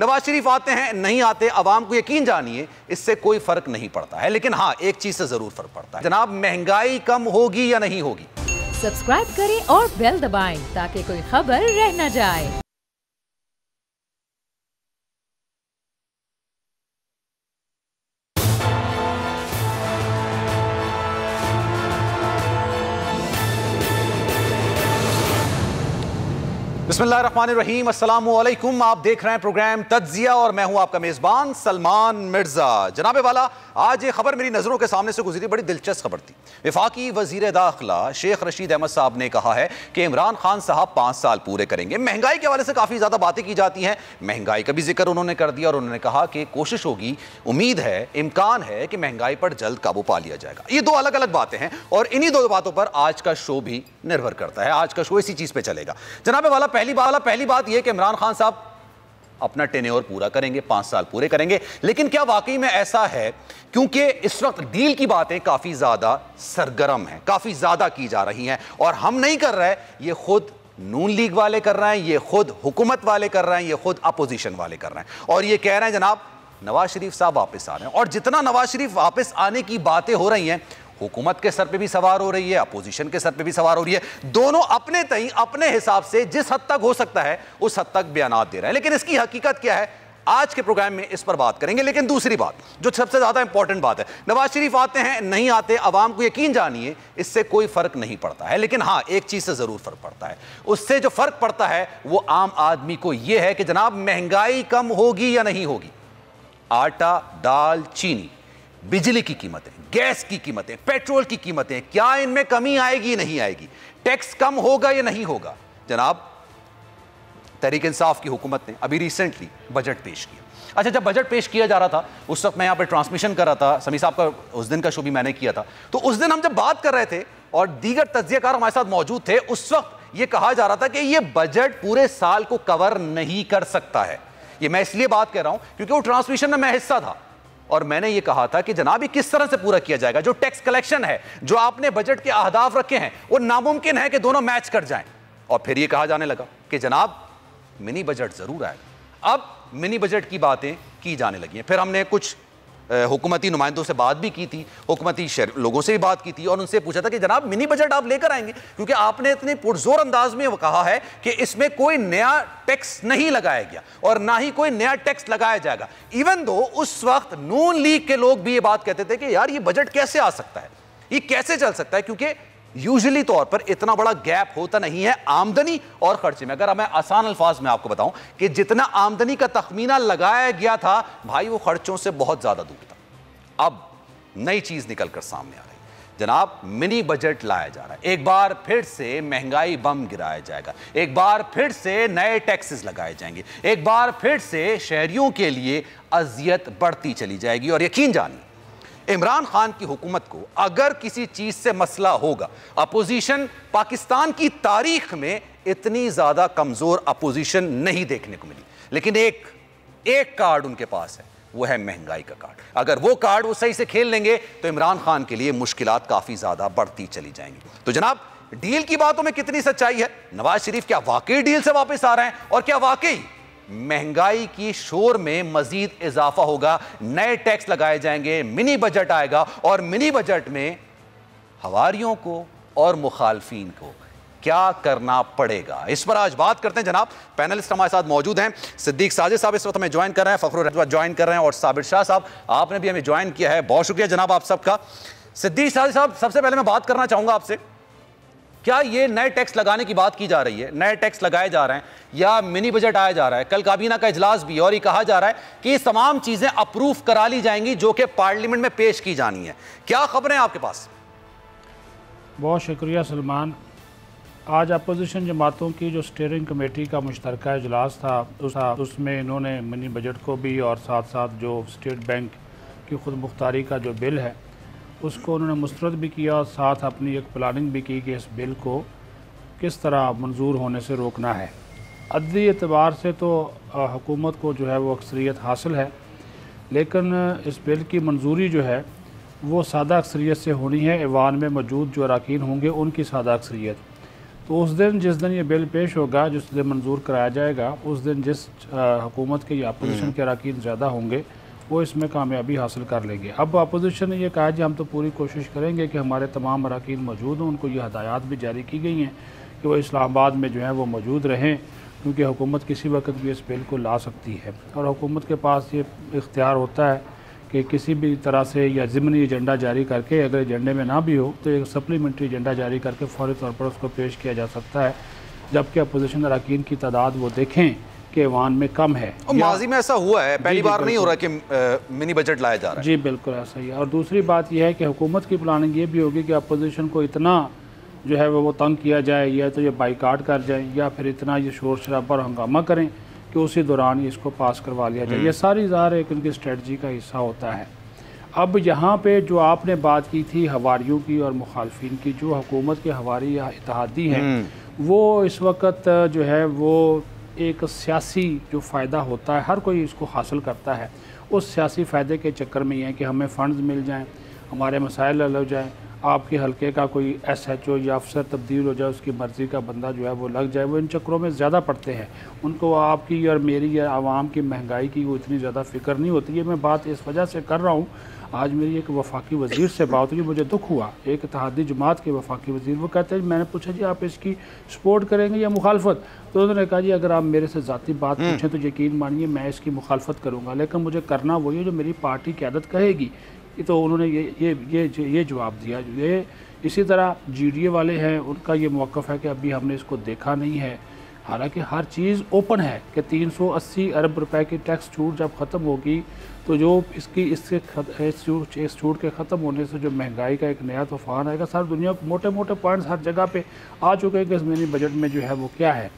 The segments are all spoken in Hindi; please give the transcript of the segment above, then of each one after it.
नवाज शरीफ आते हैं नहीं आते, अवाम को यकीन जानिए इससे कोई फर्क नहीं पड़ता है, लेकिन हाँ एक चीज से जरूर फर्क पड़ता है। जनाब, महंगाई कम होगी या नहीं होगी? सब्सक्राइब करें और बेल दबाएं ताकि कोई खबर रह न जाए। बिस्मिल्लाहिर्रहमानिर्रहीम, अस्सलामुअलैकुम। आप देख रहे हैं प्रोग्राम तज्जिया और मैं हूं आपका मेज़बान सलमान मिर्ज़ा। जनाब वाला, आज ये खबर मेरी नज़रों के सामने से गुजरी, बड़ी दिलचस्प खबर थी। वफाकी वज़ीर दाखिला शेख रशीद अहमद साहब ने कहा है कि इमरान खान साहब 5 साल पूरे करेंगे। महंगाई के हवाले से काफ़ी ज़्यादा बातें की जाती हैं, महंगाई का भी जिक्र उन्होंने कर दिया और उन्होंने कहा कि कोशिश होगी, उम्मीद है, इम्कान है कि महंगाई पर जल्द काबू पा लिया जाएगा। ये दो अलग अलग बातें हैं और इन्हीं दो बातों पर आज का शो भी निर्भर करता है। आज का शो इसी चीज़ पर चलेगा। जनाब वाला, पहली बात यह कि इमरान खान साहब अपना टेन्योर पूरा करेंगे, 5 साल पूरे करेंगे, लेकिन क्या वाकई में ऐसा है? क्योंकि इस वक्त डील की बातें काफी ज्यादा सरगर्म हैं, काफी ज्यादा की जा रही हैं और हम नहीं कर रहे, ये खुद नून लीग वाले कर रहे हैं, ये खुद हुकूमत वाले कर रहे हैं, ये खुद अपोजिशन वाले कर रहे हैं और ये कह रहे हैं जनाब नवाज शरीफ साहब वापस आ रहे हैं। और जितना नवाज शरीफ वापस आने की बातें हो रही हैं, हुकूमत के सर पे भी सवार हो रही है, अपोजिशन के सर पे भी सवार हो रही है। दोनों अपने तई अपने हिसाब से जिस हद तक हो सकता है उस हद तक बयानात दे रहे हैं, लेकिन इसकी हकीकत क्या है आज के प्रोग्राम में इस पर बात करेंगे। लेकिन दूसरी बात जो सबसे ज्यादा इंपॉर्टेंट बात है, नवाज शरीफ आते हैं नहीं आते, अवाम को यकीन जानिए इससे कोई फर्क नहीं पड़ता है, लेकिन हाँ एक चीज से जरूर फर्क पड़ता है। उससे जो फर्क पड़ता है वो आम आदमी को यह है कि जनाब महंगाई कम होगी या नहीं होगी। आटा, दाल, चीनी, बिजली की कीमतें, गैस की कीमतें, पेट्रोल की कीमतें, क्या इनमें कमी आएगी नहीं आएगी? टैक्स कम होगा या नहीं होगा? जनाब, तहरीक इंसाफ की हुकूमत ने अभी रिसेंटली बजट पेश किया। अच्छा, जब बजट पेश किया जा रहा था उस वक्त मैं यहाँ पर ट्रांसमिशन कर रहा था, समी साहब का उस दिन का शो भी मैंने किया था, तो उस दिन हम जब बात कर रहे थे और दीगर तज्जियाकार हमारे साथ मौजूद थे, उस वक्त यह कहा जा रहा था कि यह बजट पूरे साल को कवर नहीं कर सकता है। ये मैं इसलिए बात कर रहा हूं क्योंकि वो ट्रांसमिशन में मैं हिस्सा था और मैंने ये कहा था कि जनाब ये किस तरह से पूरा किया जाएगा? जो टैक्स कलेक्शन है, जो आपने बजट के अहदाफ रखे हैं, वो नामुमकिन है कि दोनों मैच कर जाएं। और फिर ये कहा जाने लगा कि जनाब मिनी बजट जरूर आएगा। अब मिनी बजट की बातें की जाने लगी हैं। फिर हमने कुछ हुकूमती नुमाइंदों से बात भी की थी, हुकूमती लोगों से भी बात की थी और उनसे पूछा था कि जनाब मिनी बजट आप लेकर आएंगे, क्योंकि आपने इतने पुरजोर अंदाज में कहा है कि इसमें कोई नया टैक्स नहीं लगाया गया और ना ही कोई नया टैक्स लगाया जाएगा। इवन दो उस वक्त नून लीग के लोग भी ये बात कहते थे कि यार ये बजट कैसे आ सकता है, ये कैसे चल सकता है, क्योंकि यूजुअली तौर पर इतना बड़ा गैप होता नहीं है आमदनी और खर्चे में। अगर मैं आसान अल्फाज में आपको बताऊं कि जितना आमदनी का तखमीना लगाया गया था भाई, वो खर्चों से बहुत ज्यादा दूर था। अब नई चीज निकलकर सामने आ रही है जनाब, मिनी बजट लाया जा रहा है। एक बार फिर से महंगाई बम गिराया जाएगा, एक बार फिर से नए टैक्सेस लगाए जाएंगे, एक बार फिर से शहरियों के लिए अजियत बढ़ती चली जाएगी। और यकीन जानिए इमरान खान की हुकूमत को अगर किसी चीज से मसला होगा, अपोजिशन पाकिस्तान की तारीख में इतनी ज्यादा कमजोर अपोजिशन नहीं देखने को मिली, लेकिन एक कार्ड उनके पास है, वो है महंगाई का कार्ड। अगर वो कार्ड वो सही से खेल लेंगे तो इमरान खान के लिए मुश्किलात काफी ज्यादा बढ़ती चली जाएंगी। तो जनाब, डील की बातों में कितनी सच्चाई है? नवाज शरीफ क्या वाकई डील से वापस आ रहे हैं और क्या वाकई महंगाई की शोर में मजीद इजाफा होगा, नए टैक्स लगाए जाएंगे, मिनी बजट आएगा और मिनी बजट में हवारियों को और मुखालफीन को क्या करना पड़ेगा? इस पर आज बात करते हैं। जनाब, पैनलिस्ट हमारे साथ मौजूद हैं। सिद्दीक साजिद साहब इस वक्त हमें ज्वाइन कर रहे हैं, फखरुर रहमान ज्वाइन कर रहे हैं और साबिर शाह साहब आपने भी हमें ज्वाइन किया है। बहुत शुक्रिया जनाब आप सबका। सिद्दीक साजिद साहब, सबसे पहले मैं बात करना चाहूंगा आपसे, क्या ये नए टैक्स लगाने की बात की जा रही है, नए टैक्स लगाए जा रहे हैं या मिनी बजट आया जा रहा है? कल काबीना का इजलास भी और ये कहा जा रहा है कि ये तमाम चीजें अप्रूव करा ली जाएंगी जो कि पार्लियामेंट में पेश की जानी है। क्या खबरें आपके पास? बहुत शुक्रिया सलमान। आज अपोजिशन जमातों की जो स्टीयरिंग कमेटी का मुश्तरका इजलास था उसमें इन्होंने मिनी बजट को भी और साथ साथ जो स्टेट बैंक की खुद मुख्तारी का जो बिल है उसको उन्होंने मुस्तरद भी किया और साथ अपनी एक प्लानिंग भी की कि इस बिल को किस तरह मंजूर होने से रोकना है। अदली एतबार से तो हुकूमत को जो है वो अक्सरियत हासिल है, लेकिन इस बिल की मंजूरी जो है वो सादा अक्सरियत से होनी है। ऐवान में मौजूद जो अरकान होंगे उनकी सादा अक्सरियत, तो उस दिन जिस दिन ये बिल पेश होगा, जिस दिन मंजूर कराया जाएगा, उस दिन जिस हुकूमत के या अपोजिशन के अरकान ज़्यादा होंगे वो इसमें कामयाबी हासिल कर लेंगे। अब अपोजिशन ने यह कहा जी हम तो पूरी कोशिश करेंगे कि हमारे तमाम अरकान मौजूद हों, उनको ये हदायत भी जारी की गई हैं कि वो इस्लामाबाद में जो है वो मौजूद रहें, क्योंकि हुकूमत किसी वक्त भी इस बिल को ला सकती है और हुकूमत के पास ये इख्तियार होता है कि किसी भी तरह से या ज़िमनी एजेंडा जारी करके, अगर एजेंडे में ना भी हो तो एक सप्लीमेंट्री एजेंडा जारी करके फ़ौरी तौर पर उसको पेश किया जा सकता है, जबकि अपोजिशन अरकान की तादाद वो देखें कि ऐवान में कम है। और माजी में ऐसा हुआ है, पहली बार नहीं हो रहा कि मिनी बजट लाया जा रहा है। जी बिल्कुल ऐसा ही है। और दूसरी बात यह है कि हुकूमत की प्लानिंग ये भी होगी कि अपोजिशन को इतना जो है वो तंग किया जाए, या तो ये बाइकाट कर जाए या फिर इतना ये शोर शराबा और हंगामा करें कि उसी दौरान इसको पास करवा लिया जाए। ये सारी ज़ाहिर एक उनकी स्ट्रेटजी का हिस्सा होता है। अब यहाँ पे जो आपने बात की थी हवारियों की और मुखालफिन की, जो हुकूमत के हवारी या इत्तेहादी हैं वो इस वक्त जो है वो एक सियासी जो फ़ायदा होता है हर कोई इसको हासिल करता है, उस सियासी फ़ायदे के चक्कर में ये है कि हमें फ़ंड्स मिल जाएं, हमारे मसाइल हल हो जाएं, आपके हलके का कोई SHO या अफसर तब्दील हो जाए, उसकी मर्ज़ी का बंदा जो है वो लग जाए। वो इन चक्करों में ज़्यादा पड़ते हैं, उनको आपकी और मेरी या आवाम की महंगाई की वो इतनी ज़्यादा फ़िक्र नहीं होती है। मैं बात इस वजह से कर रहा हूँ, आज मेरी एक वफाकी वज़ीर से बात हुई, मुझे दुख हुआ, एक इत्तेहादी जमात के वफाकी वज़ीर, वो कहते हैं, मैंने पूछा जी आप इसकी सपोर्ट करेंगे या मुखालफत, तो उन्होंने कहा जी अगर आप मेरे से ज़ाती बात पूछें तो यकीन मानिए मैं इसकी मुखालफत करूँगा, लेकिन मुझे करना वही है जो मेरी पार्टी क़यादत कहेगी। तो उन्होंने ये जवाब दिया। ये इसी तरह GDA वाले हैं, उनका ये मौक़िफ़ है कि अभी हमने इसको देखा नहीं है, हालांकि हर चीज़ ओपन है कि 380 अरब रुपए की टैक्स छूट जब ख़त्म होगी तो जो इस छूट के ख़त्म होने से जो महंगाई का एक नया तूफ़ान आएगा। सारी दुनिया मोटे मोटे पॉइंट्स हर जगह पे आ चुके हैं कि इस मिनी बजट में जो है वो क्या है,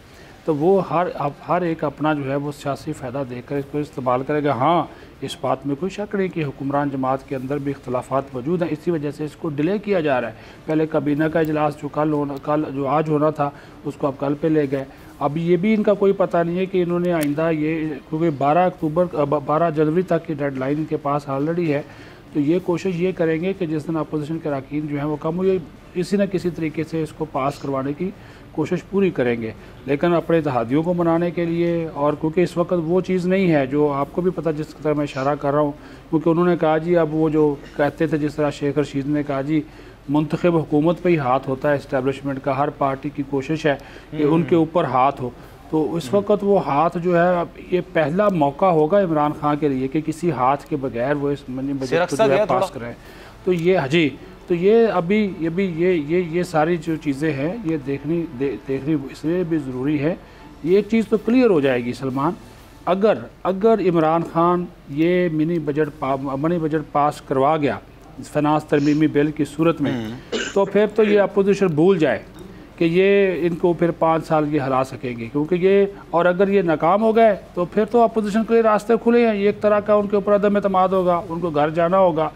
तो वो हर एक अपना जो है वो सियासी फ़ायदा देकर इसको इस्तेमाल करेगा। हाँ, इस बात में कोई शक नहीं कि हुक्मरान जमात के अंदर भी इख्तलाफात मौजूद हैं, इसी वजह से इसको डिले किया जा रहा है। पहले काबीना का इजलास जो आज होना था उसको अब कल पे ले गए। अब ये भी इनका कोई पता नहीं है कि इन्होंने आइंदा ये, क्योंकि 12 जनवरी तक की डेडलाइन इनके पास ऑलरेडी है, तो ये कोशिश ये करेंगे कि जिस दिन अपोजिशन के अरकान जो हैं वो कम हुए, किसी न किसी तरीके से इसको पास करवाने की कोशिश पूरी करेंगे। लेकिन अपने इत्तेहादियों को मनाने के लिए, और क्योंकि इस वक्त वो चीज़ नहीं है जो आपको भी पता, जिस तरह मैं इशारा कर रहा हूँ, क्योंकि उन्होंने कहा जी अब वो जो कहते थे, जिस तरह शेख रशीद ने कहा जी मुंतखब हुकूमत पे ही हाथ होता है इस्टेब्लिशमेंट का, हर पार्टी की कोशिश है कि उनके ऊपर हाथ हो, तो इस वक्त वो हाथ जो है, अब ये पहला मौका होगा इमरान खान के लिए कि किसी हाथ के बगैर वो इस मिनी बजट को जो है पास करें। तो ये हजी, तो ये अभी ये सारी जो चीज़ें हैं ये देखनी इसलिए भी ज़रूरी है। ये एक चीज़ तो क्लियर हो जाएगी सलमान, अगर इमरान खान ये मिनी बजट पास करवा गया फाइनेंस तरमीमी बिल की सूरत में, तो फिर तो ये अपोजिशन भूल जाए कि ये इनको फिर 5 साल ये हरा सकेंगे, क्योंकि ये, और अगर ये नाकाम हो गए तो फिर तो अपोजिशन के लिए रास्ते खुले हैं। ये एक तरह का उनके ऊपर अदम एतमाद होगा, उनको घर जाना होगा।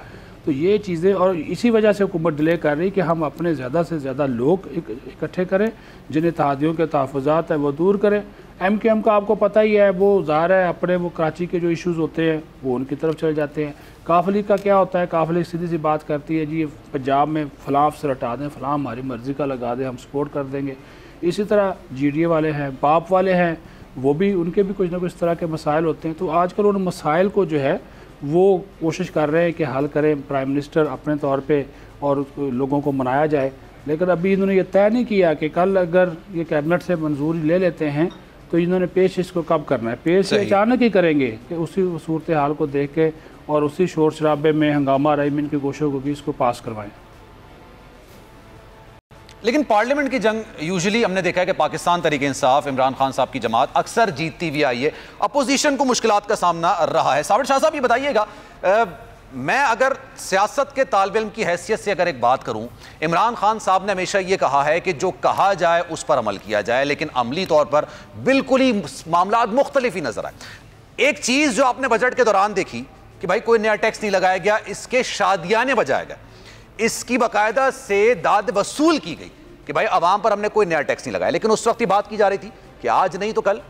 तो ये चीज़ें, और इसी वजह से हुकूमत डिले कर रही कि हम अपने ज़्यादा से ज़्यादा लोग इकट्ठे करें, जिन इत्तेहादियों के तहफ़्फ़ुज़ात हैं वो दूर करें। MKM का आपको पता ही है, वो ज़ाहिर है अपने वो कराची के जो इश्यूज़ होते हैं वो उनकी तरफ चले जाते हैं। काफली का क्या होता है, काफली सीधी सी बात करती है जी पंजाब में फ़लाँ अफसर हटा दें, फ़लाँ हमारी मर्ज़ी का लगा दें, हम सपोर्ट कर देंगे। इसी तरह GDA वाले हैं, बाप वाले हैं, वो भी, उनके भी कुछ ना कुछ तरह के मसाइल होते हैं। तो आजकल उन मसाइल को जो है वो कोशिश कर रहे हैं कि हल करें प्राइम मिनिस्टर अपने तौर पे और लोगों को मनाया जाए। लेकिन अभी इन्होंने ये तय नहीं किया कि कल अगर ये कैबिनेट से मंजूरी ले लेते हैं तो इन्होंने पेश इसको कब करना है। पेश अचानक ही करेंगे कि उसी सूरत हाल को देख के और उसी शोर शराबे में हंगामा रही में इनकी कोशिशों को भी इसको पास करवाएं। लेकिन पार्लियामेंट की जंग यूजुअली हमने देखा है कि पाकिस्तान तहरीक इंसाफ, इमरान खान साहब की जमात अक्सर जीतती हुई आई है, अपोजिशन को मुश्किलात का सामना रहा है। साबिर शाह साहब ये बताइएगा, मैं अगर सियासत के तालिब इल्म की हैसियत से अगर एक बात करूं, इमरान खान साहब ने हमेशा ये कहा है कि जो कहा जाए उस पर अमल किया जाए, लेकिन अमली तौर पर बिल्कुल ही मामला मुख्तलिफ ही नजर आए। एक चीज जो आपने बजट के दौरान देखी कि भाई कोई नया टैक्स नहीं लगाया गया, इसके शादियाने बजाया गया, इसकी बाकायदा से दाद वसूल की गई कि भाई अवाम पर हमने कोई नया टैक्स नहीं लगाया। लेकिन उस वक्त ये बात की जा रही थी कि आज नहीं तो कल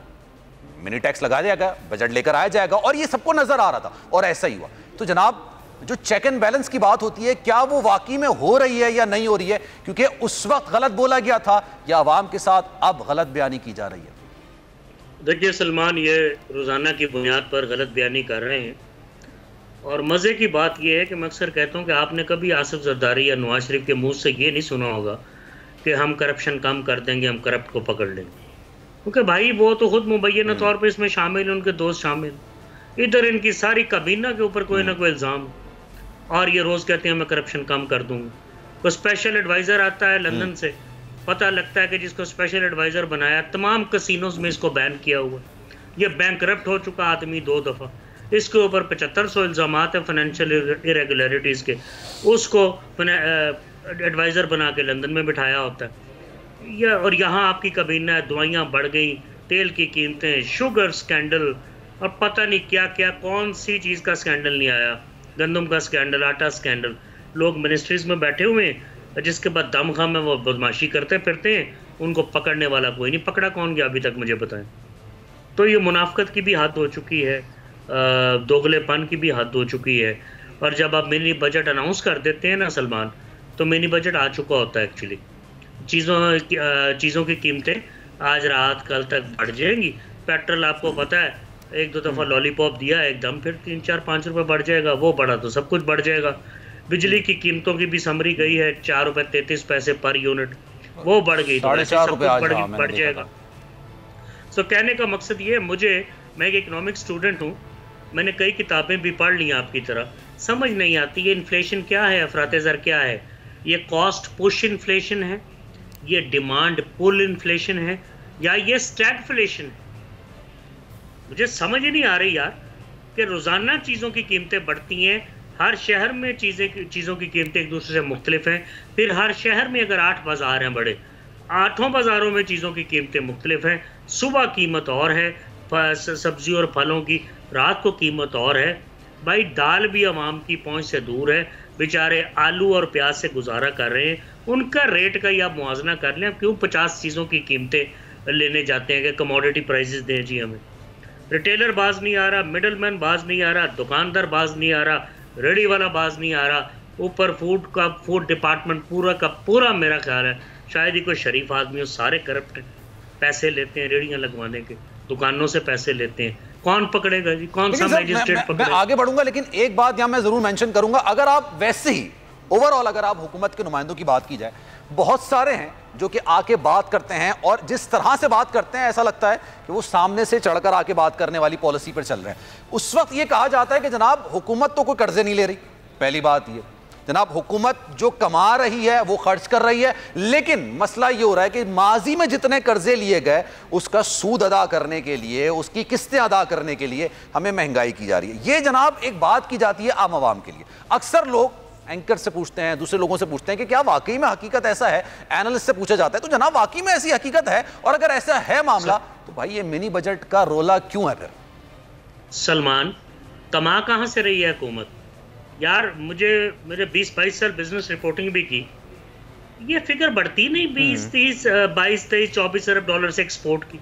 मिनी टैक्स लगाया जाएगा, बजट लेकर आया जाएगा, और ये सबको नजर आ रहा था और ऐसा ही हुआ। तो जनाब जो चेक एंड बैलेंस की बात होती है, क्या वो वाकई में हो रही है या नहीं हो रही है? क्योंकि उस वक्त गलत बोला गया था या आवाम के साथ अब गलत बयानी की जा रही है? देखिए सलमान, ये रोज़ाना की बुनियाद पर गलत बयानी कर रहे हैं। और मज़े की बात यह है कि मैं अक्सर कहता हूँ कि आपने कभी आसिफ जरदारी या नवाज शरीफ के मुंह से ये नहीं सुना होगा कि हम करप्शन कम कर देंगे, हम करप्ट को पकड़ लेंगे, क्योंकि भाई वो तो खुद मुबैना तौर पर इसमें शामिल, उनके दोस्त शामिल, इधर इनकी सारी काबीना के ऊपर कोई ना कोई इल्ज़ाम, और ये रोज़ कहते हैं मैं करप्शन कम कर दूँगा। कोई स्पेशल एडवाइज़र आता है लंदन से, पता लगता है कि जिसको स्पेशल एडवाइज़र बनाया तमाम कसिनोज में इसको बैन किया हुआ, ये बैंकरप्ट हो चुका आदमी 2 दफ़ा, इसके ऊपर 7500 इल्ज़ामात है फाइनेंशियल इरेगुलरिटीज़ के, उसको एडवाइज़र बना के लंदन में बिठाया होता है। और यहाँ आपकी काबीना है, दवाइयाँ बढ़ गई, तेल की कीमतें, शुगर स्कैंडल, और पता नहीं क्या क्या, कौन सी चीज़ का स्कैंडल नहीं आया, गंदम का स्कैंडल, आटा स्कैंडल। लोग मिनिस्ट्रीज में बैठे हुए हैं, जिसके बाद दम खम है वो बदमाशी करते फिरते हैं, उनको पकड़ने वाला कोई नहीं। पकड़ा कौन गया अभी तक मुझे बताएं? तो ये मुनाफकत की भी हद हो चुकी है, दोगलेपन की भी हद हो चुकी है। और जब आप मिनी बजट अनाउंस कर देते हैं ना सलमान, तो मिनी बजट आ चुका होता है एक्चुअली। चीज़ों की कीमतें आज रात कल तक बढ़ जाएंगी। पेट्रोल आपको पता है 1-2 दफ़ा लॉलीपॉप दिया एकदम, फिर 3-4-5 रुपये बढ़ जाएगा, वो बढ़ा तो सब कुछ बढ़ जाएगा। बिजली की कीमतों की भी समरी गई है, 4.33 रुपये पर यूनिट, वो बढ़ गई तो सब कुछ बढ़ जाएगा। सो कहने का मकसद ये है, मैं एक इकोनॉमिक स्टूडेंट हूँ, मैंने कई किताबें भी पढ़ ली आपकी तरह, समझ नहीं आती ये इन्फ्लेशन क्या है, अफराते ज़र क्या है, ये कॉस्ट पुश इन्फ्लेशन है, ये डिमांड पुल इन्फ्लेशन है, या ये स्टैगफ्लेशन है। मुझे समझ ही नहीं आ रही यार कि रोज़ाना चीज़ों की कीमतें बढ़ती हैं, हर शहर में चीज़ों की कीमतें एक दूसरे से मुख्तलिफ हैं। फिर हर शहर में अगर 8 बाज़ार हैं बड़े, 8 बाज़ारों में चीज़ों की कीमतें मुख्तलिफ हैं। सुबह कीमत और है सब्ज़ी और फलों की, रात को कीमत और है। भाई दाल भी आवाम की पहुंच से दूर है, बेचारे आलू और प्याज से गुजारा कर रहे हैं, उनका रेट का ही आप मुआवजा कर लें। क्यों 50 चीज़ों की कीमतें लेने जाते हैं कि कमोडिटी प्राइसेस दें जी हमें? रिटेलर बाज नहीं आ रहा, मिडलमैन बाज नहीं आ रहा, दुकानदार बाज नहीं आ रहा, रेडी वाला बाज नहीं आ रहा, ऊपर फूड डिपार्टमेंट पूरा का पूरा, मेरा ख्याल है शायद ही कोई शरीफ आदमी हो, सारे करप्ट हैं, पैसे लेते हैं रेडियाँ लगवाने के, दुकानों से पैसे लेते हैं। कौन पकड़ेगा जी? कौन सा मैजिस्ट्रेट पकड़ेगा? मैं आगे बढ़ूंगा, लेकिन एक बात यहाँ मैं जरूर मेंशन करूंगा। अगर आप वैसे ही ओवरऑल अगर आप हुकूमत के नुमाइंदों की बात की जाए, बहुत सारे हैं जो कि आके बात करते हैं, और जिस तरह से बात करते हैं ऐसा लगता है कि वो सामने से चढ़कर आके बात करने वाली पॉलिसी पर चल रहे हैं। उस वक्त ये कहा जाता है कि जनाब हुकूमत तो कोई कर्जे नहीं ले रही, पहली बात ये, जनाब हुकूमत जो कमा रही है वो खर्च कर रही है, लेकिन मसला ये हो रहा है कि माजी में जितने कर्जे लिए गए उसका सूद अदा करने के लिए, उसकी किस्तें अदा करने के लिए हमें महंगाई की जा रही है। ये जनाब एक बात की जाती है आम आवाम के लिए। अक्सर लोग एंकर से पूछते हैं, दूसरे लोगों से पूछते हैं कि क्या वाकई में हकीकत ऐसा है, एनालिस्ट से पूछा जाता है तो जनाब वाकई में ऐसी हकीकत है, और अगर ऐसा है मामला तो भाई ये मिनी बजट का रोला क्यों है फिर? सलमान, कमा कहां से रही है हुकूमत यार? मेरे 20-22 साल बिजनेस रिपोर्टिंग भी की, ये फिगर बढ़ती नहीं, 22-23-24 अरब डॉलर से एक्सपोर्ट की।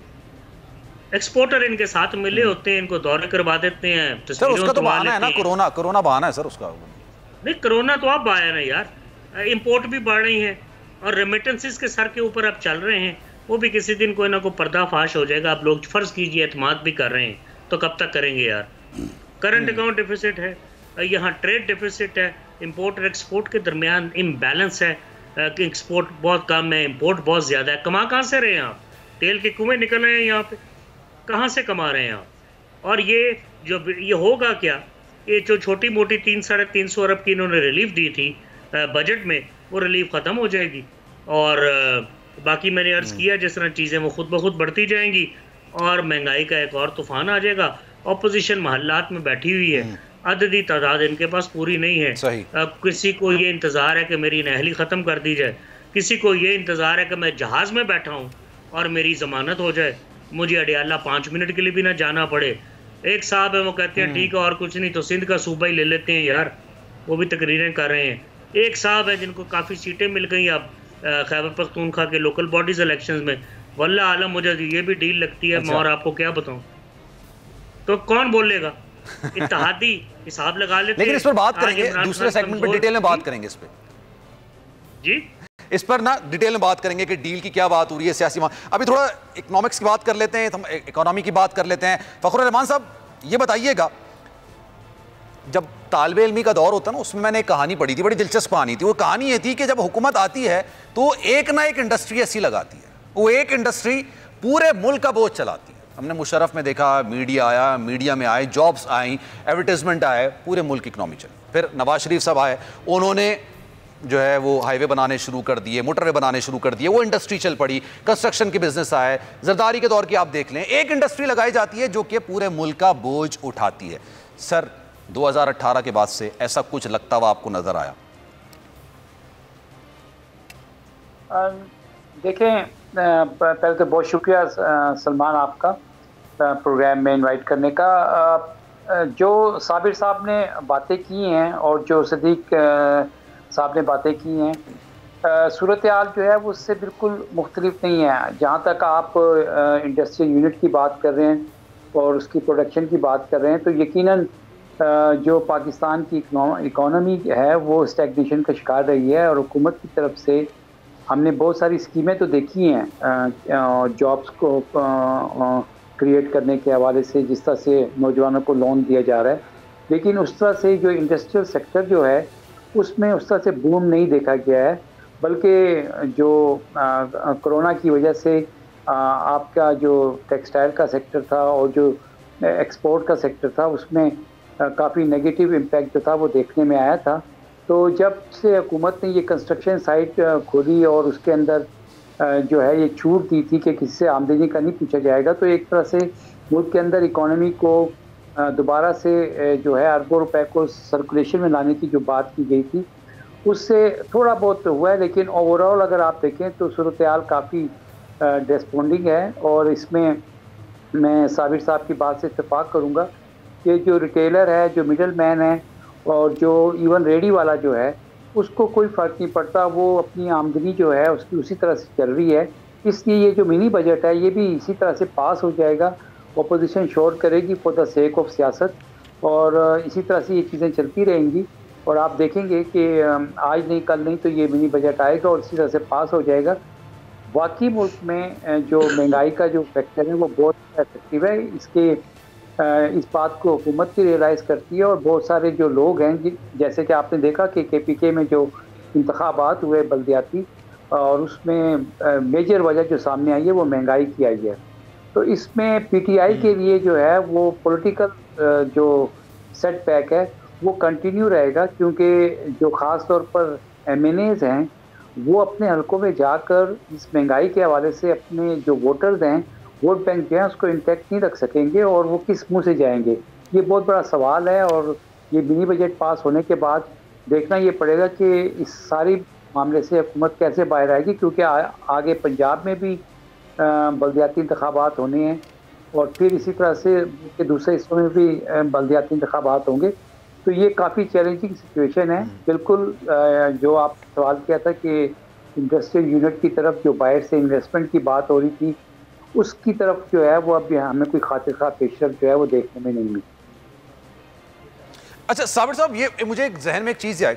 एक्सपोर्टर इनके साथ मिले होते हैं, इनको दौरे करवा देते हैं, सर उसका तो बहाना है ना, कोरोना बहाना है सर उसका। नहीं, कोरोना तो अब आया ना यार, इंपोर्ट भी बढ़ रही है और रेमिटेंसेस के सर के ऊपर अब चल रहे हैं, वो भी किसी दिन कोई ना कोई पर्दाफाश हो जाएगा। आप लोग फर्ज कीजिए एतमाद भी कर रहे हैं, तो कब तक करेंगे यार? करंट अकाउंट डिफिसिट है, यहाँ ट्रेड डिफिसिट है, इंपोर्ट और एक्सपोर्ट के दरमियान इम्बैलेंस है, एक्सपोर्ट बहुत कम है, इंपोर्ट बहुत ज़्यादा है। कमा कहाँ से रहे हैं आप? तेल के कुएँ निकल रहे हैं यहाँ पे, कहाँ से कमा रहे हैं आप? और ये होगा क्या? ये जो छोटी मोटी 300-350 अरब की इन्होंने रिलीफ दी थी बजट में, वो रिलीफ ख़त्म हो जाएगी, और बाकी मैंने अर्ज़ किया जिस तरह चीज़ें वो खुद ब खुद बढ़ती जाएंगी, और महंगाई का एक और तूफ़ान आ जाएगा। अपोजिशन महल्लात में बैठी हुई है, अददी तादाद इनके पास पूरी नहीं है। किसी को ये इंतज़ार है कि मेरी नहली ख़त्म कर दी जाए, किसी को ये इंतज़ार है कि मैं जहाज़ में बैठा हूँ और मेरी ज़मानत हो जाए, मुझे अडियाला 5 मिनट के लिए भी ना जाना पड़े। एक साहब है वो कहते हैं ठीक है और कुछ नहीं, तो सिंध का सूबा ही ले लेते हैं यार, वो भी तकरीरें कर रहे हैं। एक साहब है जिनको काफ़ी सीटें मिल गई अब खैबर पख्तूनख्वा के लोकल बॉडीज़ इलेक्शंस में, वल्लाह आलम मुझे ये भी डील लगती है। मैं और आपको क्या बताऊँ, तो कौन बोलेगा? इत्तेहादी हिसाब लगा लेते। लेकिन इस पर बात करेंगे, दूसरे सेगमेंट में डिटेल में बात करेंगे इस पे जी, इस पर ना डिटेल में बात करेंगे कि डील की क्या बात हो रही है, सियासी अभी थोड़ा इकोनॉमिक्स की बात कर लेते हैं, हम इकोनॉमी की बात कर लेते हैं। फखरुर रहमान साहब, ये बताइएगा, जब तालिब इल्मी का दौर होता है ना, उसमें मैंने एक कहानी पढ़ी थी, बड़ी दिलचस्प कहानी थी। वो कहानी ये थी कि जब हुकूमत आती है तो एक ना एक इंडस्ट्री ऐसी लगाती है, वो एक इंडस्ट्री पूरे मुल्क का बोझ चलाती है। हमने मुशर्रफ में देखा, मीडिया आया, मीडिया में आए, जॉब्स आई, एडवर्टाइजमेंट आए, पूरे मुल्क की इकनॉमी चली। फिर नवाज शरीफ साहब आए, उन्होंने जो है वो हाईवे बनाने शुरू कर दिए, मोटरवे बनाने शुरू कर दिए, वो इंडस्ट्री चल पड़ी, कंस्ट्रक्शन के बिजनेस आए। जरदारी के दौर की आप देख लें, एक इंडस्ट्री लगाई जाती है जो कि पूरे मुल्क का बोझ उठाती है। सर, 2018 के बाद से ऐसा कुछ लगता हुआ आपको नजर आया? देखें, पहले तो बहुत शुक्रिया सलमान आपका प्रोग्राम में इनवाइट करने का। जो साबिर साहब ने बातें की हैं और जो सदीक साहब ने बातें की हैं, सूरत हाल जो है वो उससे बिल्कुल मुख्तलिफ नहीं है। जहाँ तक आप इंडस्ट्रियल यूनिट की बात कर रहे हैं और उसकी प्रोडक्शन की बात कर रहे हैं, तो यकीनन जो पाकिस्तान की इकोनॉमी है वो स्टैग्नेशन का शिकार रही है। और हुकूमत की तरफ से हमने बहुत सारी स्कीमें तो देखी हैं जॉब्स को क्रिएट करने के हवाले से, जिस तरह से नौजवानों को लोन दिया जा रहा है, लेकिन उस तरह से जो इंडस्ट्रियल सेक्टर जो है उसमें उस तरह से बूम नहीं देखा गया है। बल्कि जो कोरोना की वजह से आपका जो टेक्सटाइल का सेक्टर था और जो एक्सपोर्ट का सेक्टर था, उसमें काफ़ी नेगेटिव इम्पैक्ट जो था वो देखने में आया था। तो जब से हुकूमत ने ये कंस्ट्रक्शन साइट खोली और उसके अंदर जो है ये छूट दी थी कि किसी से आमदनी का नहीं पूछा जाएगा, तो एक तरह से मुल्क के अंदर इकोनॉमी को दोबारा से जो है अरबों रुपए को सर्कुलेशन में लाने की जो बात की गई थी, उससे थोड़ा बहुत हुआ है। लेकिन ओवरऑल अगर आप देखें तो सूरत हाल काफ़ी डिसअपॉइंटिंग है। और इसमें मैं साबिर साहब की बात से इत्तेफाक करूँगा कि जो रिटेलर है, जो मिडल मैन है और जो इवन रेडी वाला जो है, उसको कोई फ़र्क नहीं पड़ता, वो अपनी आमदनी जो है उसकी उसी तरह से चल रही है। इसलिए ये जो मिनी बजट है ये भी इसी तरह से पास हो जाएगा। अपोजिशन शोर करेगी फॉर द सेक ऑफ सियासत, और इसी तरह से ये चीज़ें चलती रहेंगी। और आप देखेंगे कि आज नहीं कल नहीं तो ये मिनी बजट आएगा और इसी तरह से पास हो जाएगा। वाकई मुल्क में जो महंगाई का जो फैक्टर है वो बहुत इफेक्टिव है। इसके इस बात को हुकूमत भी रियलाइज़ करती है और बहुत सारे जो लोग हैं, जैसे कि आपने देखा कि KPK में जो इंतखाबात हुए बल्दियाती, और उसमें मेजर वजह जो सामने आई है वो महंगाई की आई है। तो इसमें PTI के लिए जो है वो पॉलिटिकल जो सेटबैक है वो कंटिन्यू रहेगा, क्योंकि जो ख़ास तौर पर MNAs हैं वो अपने हलकों में जाकर इस महंगाई के हवाले से अपने जो वोटर्स हैं, वोट बैंक जो है उसको इंटैक्ट नहीं रख सकेंगे और वो किस मुंह से जाएंगे, ये बहुत बड़ा सवाल है। और ये मिनी बजट पास होने के बाद देखना ये पड़ेगा कि इस सारी मामले से हुकूमत कैसे बाहर आएगी, क्योंकि आगे पंजाब में भी बल्दियाती इंतखाबात होने हैं और फिर इसी तरह से दूसरे हिस्सों में भी बल्दियाती इंतखाबात होंगे। तो ये काफ़ी चैलेंजिंग सिचुएशन है। बिल्कुल जो आप सवाल किया था कि इंडस्ट्रियल यूनिट की तरफ जो बाहर से इन्वेस्टमेंट की बात हो रही थी, उसकी तरफ जो है वो अभी हमें कोई खातिर खा पेशरफ जो है वो देखने में नहीं मिली। अच्छा साबिर साहब, ये मुझे एक जहन में एक चीज़ आई,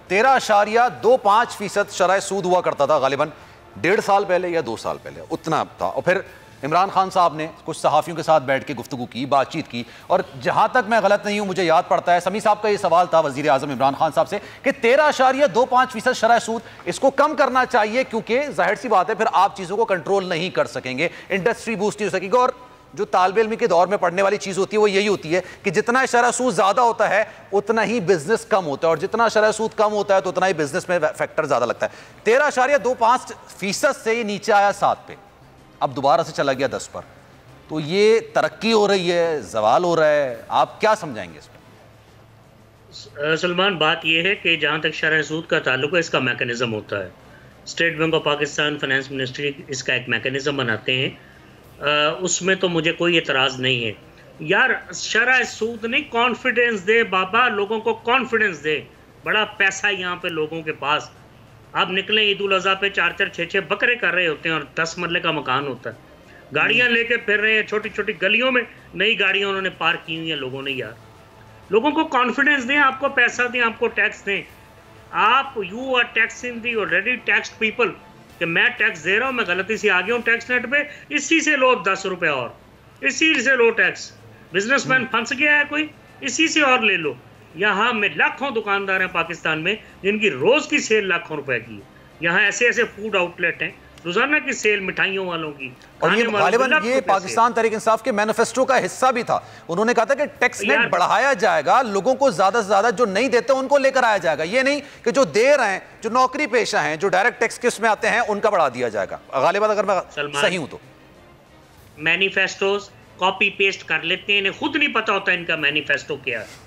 13.25% शरह सूद हुआ करता था गालिबन 1.5 साल पहले या 2 साल पहले, उतना था। और फिर इमरान खान साहब ने कुछ सहाफ़ियों के साथ बैठ के गुफ्तगू की, बातचीत की, और जहाँ तक मैं गलत नहीं हूँ, मुझे याद पड़ता है समी साहब का ये सवाल था वज़ीर आज़म इमरान खान साहब से कि 13.25% शरह सूद, इसको कम करना चाहिए, क्योंकि जाहिर सी बात है फिर आप चीज़ों को कंट्रोल नहीं कर सकेंगे, इंडस्ट्री बूस्ट नहीं हो सकेगी। और जो तालिब इल्म के दौर में पढ़ने वाली चीज़ होती है वो यही होती है कि जितना शरह सूद ज़्यादा होता है उतना ही बिजनेस कम होता है, और जितना शरह सूद कम होता है तो उतना ही बिजनेस में फैक्टर ज़्यादा लगता है। 13.25% से ये नीचे आया 7 पे, अब दोबारा से चला गया 10 पर। तो ये तरक्की हो रही है, जवाल हो रहा है, आप क्या समझाएंगे इस पर? सलमान, बात यह है कि जहाँ तक शरह सूद का ताल्लुक है, इसका मैकेनिज़्म होता है। State bank of Pakistan, finance ministry इसका एक मैकेनिज़्म बनाते हैं, उसमें तो मुझे कोई एतराज़ नहीं है। यार शरह सूद नहीं, कॉन्फिडेंस दे बाबा, लोगों को कॉन्फिडेंस दे। बड़ा पैसा यहाँ पे लोगों के पास, आप निकले ईद उल अज़हा पे 4-4, 6-6 बकरे कर रहे होते हैं और 10 मरले का मकान होता है। गाड़ियां लेके फिर रहे हैं छोटी छोटी गलियों में, नई गाड़ियां उन्होंने पार्क की हुई हैं लोगों ने। यार लोगों को कॉन्फिडेंस दें, आपको पैसा दें, आपको टैक्स दें। आप you are taxing the already taxed people कि मैं टैक्स दे रहा हूँ, मैं गलती से आ गया हूँ टैक्स नेट पे, इसी से लो 10 रुपए और, इसी से लो टैक्स। बिजनेसमैन फंस गया है कोई, इसी से और ले लो। यहाँ में लाखों दुकानदार हैं पाकिस्तान में जिनकी रोज की सेल लाखों रुपए की है। यहाँ ऐसे ऐसे फूड आउटलेट हैं, रोजाना की सेल मिठाइयों वालों की, और ये गालिबन ये पाकिस्तान तहरीक इंसाफ के मैनिफेस्टो का हिस्सा भी था। उन्होंने कहा था कि टैक्स नेट बढ़ाया जाएगा, लोगों को ज्यादा से ज्यादा जो नहीं देते उनको लेकर आया जाएगा, ये नहीं कि जो दे रहे हैं, जो नौकरी पेशा हैं, जो डायरेक्ट टैक्स किस में आते हैं, उनका बढ़ा दिया जाएगा। गालिबन अगर मैं सही हूं तो मैनिफेस्टोस कॉपी पेस्ट कर लेते हैं, इन्हें खुद नहीं पता होता इनका मैनिफेस्टो क्या है।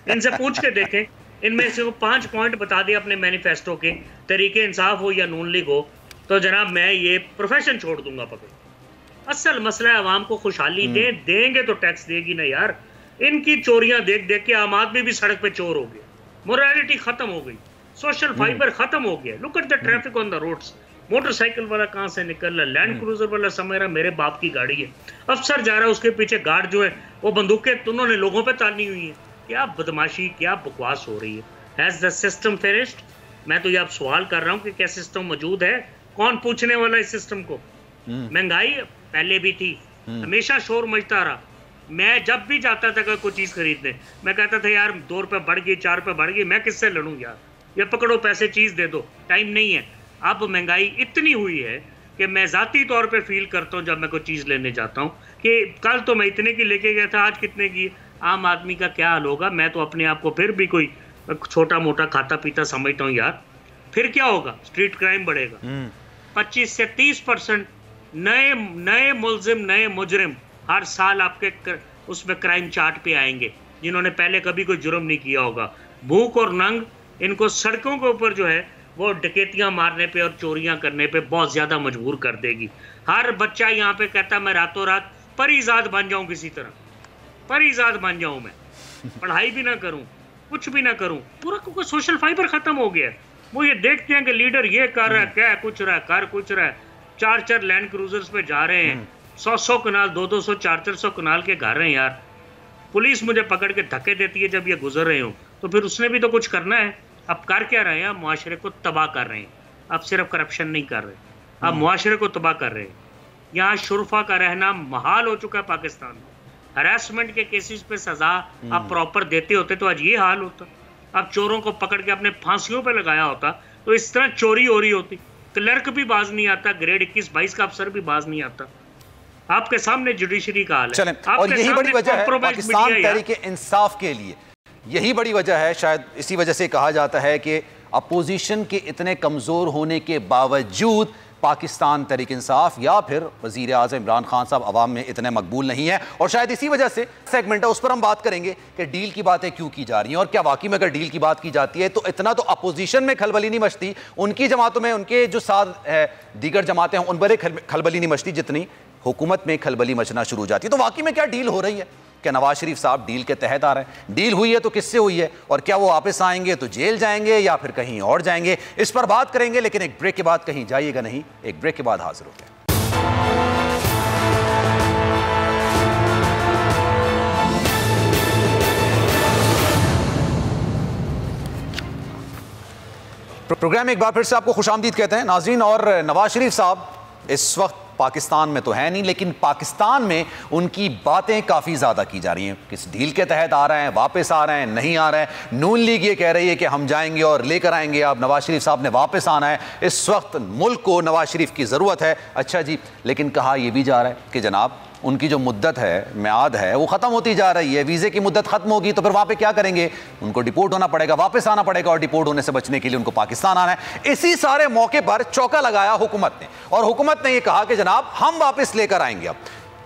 इनसे पूछ के देखें, इनमें से वो 5 पॉइंट बता दे अपने मैनिफेस्टो के, तरीके इंसाफ हो या नून लीग हो, तो जनाब मैं ये प्रोफेशन छोड़ दूंगा पकड़। असल मसला है आवाम को खुशहाली देंगे तो टैक्स देगी ना यार। इनकी चोरियां देख देख के आम आदमी भी सड़क पे चोर हो गया, मोरालिटी खत्म हो गई, सोशल फाइबर खत्म हो गया। Look at the traffic on the roads. Motorcycle वाला कहाँ से निकल रहा, लैंड क्रूजर वाला समझ रहा मेरे बाप की गाड़ी है, अफसर जा रहा है, उसके पीछे गार्ड जो है वो बंदूकें उन्होंने लोगों पे तानी हुई है। क्या बदमाशी, क्या बकवास हो रही है। Has the system finished? मैं तो ये अब सवाल कर रहा हूँ कि क्या सिस्टम मौजूद है? कौन पूछने वाला इस सिस्टम को? महंगाई पहले भी थी, हमेशा शोर मचता रहा। मैं जब भी जाता था कोई चीज खरीदने, मैं कहता था यार 2 रुपए बढ़ गई, 4 रुपए बढ़ गई, मैं किससे लड़ूं यार, ये पकड़ो पैसे चीज दे दो, टाइम नहीं है। अब महंगाई इतनी हुई है कि मैं जाती तौर पे फील करता हूँ जब मैं कोई चीज लेने जाता हूँ कि कल तो मैं इतने की लेके गया था, आज कितने की। आम आदमी का क्या हाल होगा? मैं तो अपने आप को फिर भी कोई छोटा मोटा खाता पीता समझता हूँ यार। फिर क्या होगा? स्ट्रीट क्राइम बढ़ेगा, 25 से 30% नए मुलजिम, नए मुजरिम हर साल आपके उसमें क्राइम चार्ट पे आएंगे, जिन्होंने पहले कभी कोई जुर्म नहीं किया होगा। भूख और नंग इनको सड़कों के ऊपर जो है वो डकैतियां मारने पे और चोरियां करने पे बहुत ज्यादा मजबूर कर देगी। हर बच्चा यहाँ पे कहता मैं रातों रात परिजाद बन जाऊं, किसी तरह परिजाद बन जाऊं, मैं पढ़ाई भी ना करूं, कुछ भी ना करूं, पूरा सोशल फाइबर खत्म हो गया। वो ये देखते हैं कि लीडर ये कर रहा है, क्या कुछ रहा है, कर कुछ रहा है, 4 लैंड क्रूजर्स पे जा रहे हैं, 100 कनाल, 200 400 कनाल के घर रहे हैं यार। पुलिस मुझे पकड़ के धक्के देती है जब ये गुजर रहे हो, तो फिर उसने भी तो कुछ करना है। अब कर क्या रहे हैं? मुआशरे को तबाह कर रहे हैं। अब सिर्फ करप्शन नहीं कर रहे, अब मुआशरे को तबाह कर रहे हैं। यहाँ शुरफा का रहना महाल हो चुका है पाकिस्तान में। हरासमेंट के केसेस पे सजा आप प्रॉपर देते होते तो आज ये हाल होता। अब चोरों को पकड़ के अपने फांसियों पे लगाया होता तो इस तरह चोरी हो रही होती। क्लर्क भी बाज नहीं आता, ग्रेड 21-22 का अफसर भी बाज नहीं आता। आपके सामने जुडिशरी का हाल है। चलें, और यही बड़ी वजह है पाकिस्तान तहरीक इंसाफ के लिए, यही बड़ी वजह है, शायद इसी वजह से कहा जाता है कि अपोजिशन के इतने कमजोर होने के बावजूद पाकिस्तान तहरीक इंसाफ या फिर वज़ीर आज़म इमरान खान साहब अवाम में इतने मकबूल नहीं है। और शायद इसी वजह से सेगमेंट है, उस पर हम बात करेंगे कि डील की बातें क्यों की जा रही हैं और क्या वाकई में अगर डील की बात की जाती है तो इतना तो अपोजिशन में खलबली नहीं मचती, उनकी जमातों में, उनके जो साथ है दीगर जमातें हैं उन पर खलबली नहीं मचती जितनी हुकूमत में खलबली मचना शुरू हो जाती है। तो वाकई में क्या डील हो रही है? क्या नवाज शरीफ साहब डील के तहत आ रहे हैं? डील हुई है तो किससे हुई है? और क्या वो वापस आएंगे तो जेल जाएंगे या फिर कहीं और जाएंगे? इस पर बात करेंगे, लेकिन एक ब्रेक के बाद, कहीं जाइएगा नहीं, एक ब्रेक के बाद हाजिर होते हैं। प्रोग्राम में एक बार फिर से आपको खुशामदीद कहते हैं नाज़रीन। और नवाज शरीफ साहब इस वक्त पाकिस्तान में तो है नहीं, लेकिन पाकिस्तान में उनकी बातें काफ़ी ज़्यादा की जा रही हैं। किस डील के तहत आ रहे हैं, वापस आ रहे हैं, नहीं आ रहे हैं। नून लीग ये कह रही है कि हम जाएंगे और लेकर आएंगे। अब नवाज शरीफ साहब ने वापस आना है, इस वक्त मुल्क को नवाज शरीफ की ज़रूरत है। अच्छा जी, लेकिन कहा यह भी जा रहा है कि जनाब उनकी जो मुद्दत है, म्याद है, वो ख़त्म होती जा रही है। वीज़े की मुद्दत ख़त्म होगी तो फिर वहाँ पे क्या करेंगे? उनको डिपोर्ट होना पड़ेगा, वापस आना पड़ेगा, और डिपोर्ट होने से बचने के लिए उनको पाकिस्तान आना है। इसी सारे मौके पर चौका लगाया हुकूमत ने, और हुकूमत ने यह कहा कि जनाब हम वापस लेकर आएंगे। अब